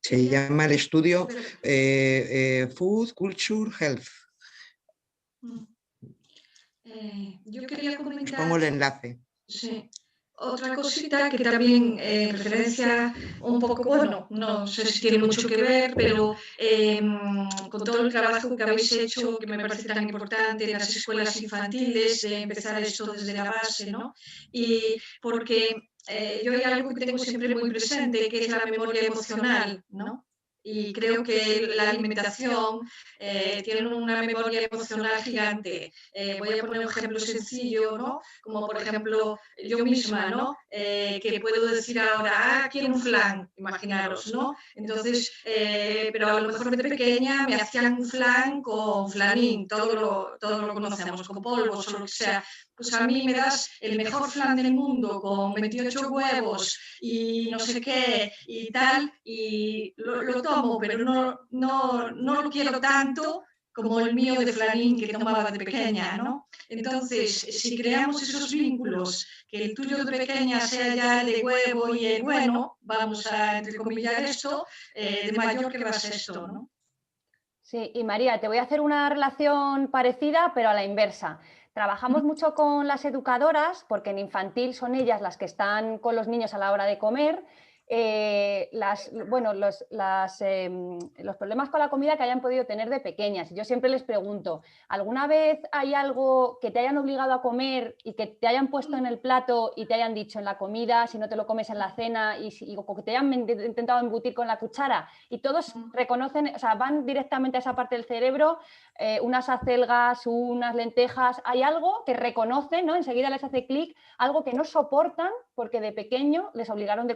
Se llama el estudio Food, Culture, Health. Yo quería comentar... Os pongo el enlace. Sí. Otra cosita que también referencia un poco, bueno, no sé si tiene mucho que ver, pero con todo el trabajo que habéis hecho, que me parece tan importante en las escuelas infantiles, de empezar esto desde la base, ¿no? Y porque yo hay algo que tengo siempre muy presente, que es la memoria emocional, ¿no? Y creo que la alimentación tiene una memoria emocional gigante. Voy a poner un ejemplo sencillo, ¿no? Como por ejemplo yo misma, ¿no? Que puedo decir ahora, quiero un flan, imaginaros, ¿no? Entonces, pero a lo mejor de pequeña me hacían un flan con flanín, todo lo conocemos, con polvos o lo que sea. Pues a mí me das el mejor flan del mundo con 28 huevos y no sé qué y tal, y lo tomo, pero no lo quiero tanto como el mío de flanín que tomaba de pequeña, ¿no? Entonces, si creamos esos vínculos, que el tuyo de pequeña sea ya el de huevo y el bueno, vamos a entrecomillar esto, de mayor que va a ser esto, ¿no? Sí, y María, te voy a hacer una relación parecida, pero a la inversa. Trabajamos mucho con las educadoras, porque en infantil son ellas las que están con los niños a la hora de comer. Los problemas con la comida que hayan podido tener de pequeñas. Yo siempre les pregunto, ¿alguna vez hay algo que te hayan obligado a comer y que te hayan puesto en el plato y te hayan dicho en la comida, si no te lo comes en la cena, o que te hayan intentado embutir con la cuchara? Y todos reconocen, o sea, van directamente a esa parte del cerebro, unas acelgas, unas lentejas, hay algo que reconocen, ¿no? Enseguida les hace clic, algo que no soportan porque de pequeño les obligaron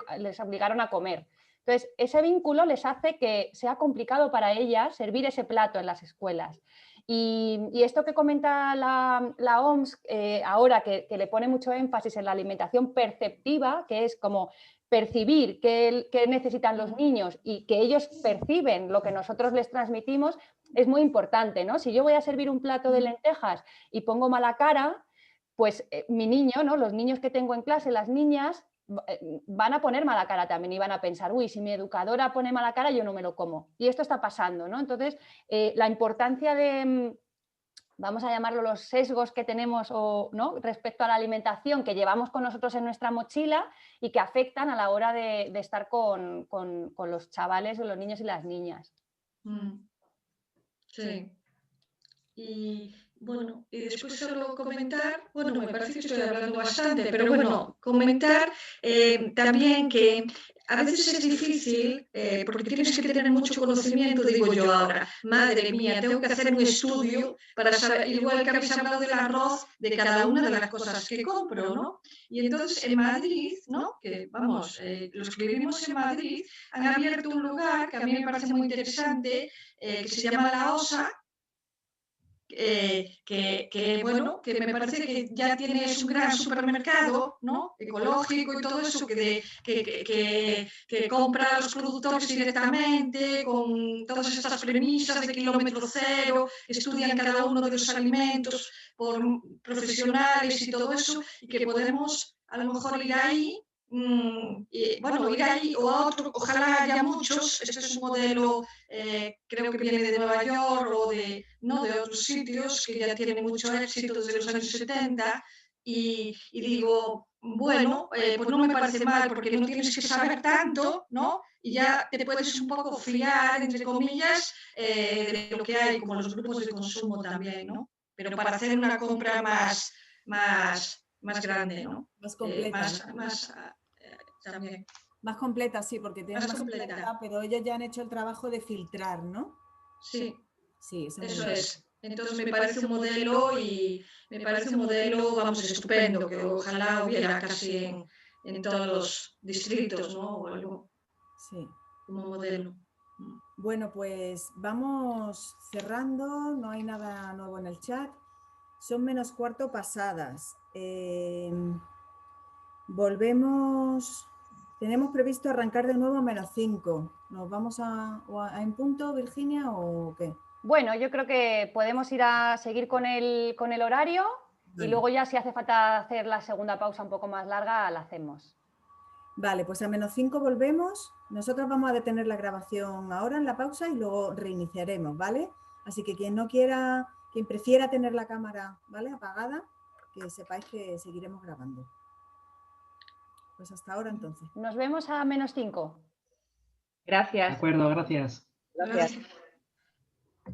a comer. Entonces, ese vínculo les hace que sea complicado para ellas servir ese plato en las escuelas. Y esto que comenta la OMS ahora, que le pone mucho énfasis en la alimentación perceptiva, que es como percibir qué necesitan los niños y que ellos perciben lo que nosotros les transmitimos, es muy importante, ¿no? Si yo voy a servir un plato de lentejas y pongo mala cara, pues mi niño, ¿no? Los niños que tengo en clase, las niñas, van a poner mala cara también y van a pensar, uy, si mi educadora pone mala cara, yo no me lo como. Y esto está pasando, ¿no? Entonces, la importancia de, vamos a llamarlo, los sesgos que tenemos ¿no? respecto a la alimentación que llevamos con nosotros en nuestra mochila y que afectan a la hora de estar con los chavales, los niños y las niñas. Sí. Y bueno, y después solo comentar, bueno, me parece que estoy hablando bastante, pero bueno, comentar también que a veces es difícil, porque tienes que tener mucho conocimiento, digo yo ahora, madre mía, tengo que hacer un estudio para saber, igual que habéis hablado del arroz, de cada una de las cosas que compro, ¿no? Y entonces en Madrid, ¿no? Que vamos, los que vivimos en Madrid han abierto un lugar que a mí me parece muy interesante, que se llama La Osa, bueno, que me parece que ya tienes un gran supermercado, ¿no? Ecológico y todo eso, que compra a los productores directamente, con todas estas premisas de kilómetro cero, que estudian cada uno de los alimentos por profesionales y todo eso, y que podemos a lo mejor ir ahí. Bueno, ir ahí o a otro, ojalá haya muchos. Este es un modelo, creo que viene de Nueva York o de otros sitios que ya tienen mucho éxito desde los años 70. Y digo, bueno, pues no me parece mal porque no tienes que saber tanto, ¿no? Y ya te puedes un poco fiar, entre comillas, de lo que hay, como los grupos de consumo también, ¿no? Pero para hacer una compra más grande, ¿no? Más completa. También. Más completa, sí, porque tiene más completa, pero ellos ya han hecho el trabajo de filtrar, ¿no? Sí, sí, eso es. Entonces me parece un modelo vamos, estupendo, que ojalá hubiera casi en todos los distritos, ¿no? O algo. Sí. Como modelo. Bueno, pues vamos cerrando, no hay nada nuevo en el chat. Son -4 pasadas. Volvemos, tenemos previsto arrancar de nuevo a -5. ¿Nos vamos a en punto, Virginia, o qué? Bueno, yo creo que podemos ir a seguir con el horario. Vale. Y luego ya si hace falta hacer la segunda pausa un poco más larga, la hacemos. Vale, pues a -5 volvemos. Nosotros vamos a detener la grabación ahora en la pausa y luego reiniciaremos, ¿vale? Así que quien prefiera tener la cámara, ¿vale?, apagada, que sepáis que seguiremos grabando. Pues hasta ahora entonces. Nos vemos a -5. Gracias. De acuerdo, gracias. Gracias.